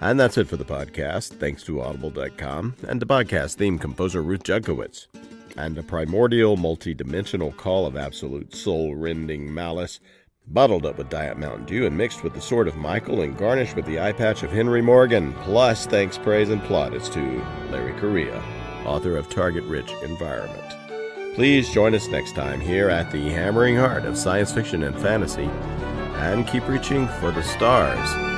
And that's it for the podcast, thanks to Audible.com and to podcast theme composer Ruth Judkowitz. And a primordial, multi-dimensional call of absolute soul-rending malice, bottled up with Diet Mountain Dew and mixed with the sword of Michael and garnished with the eye patch of Henry Morgan, plus thanks, praise, and plaudits to Larry Correia, author of Target-Rich Environment. Please join us next time here at the hammering heart of science fiction and fantasy, and keep reaching for the stars.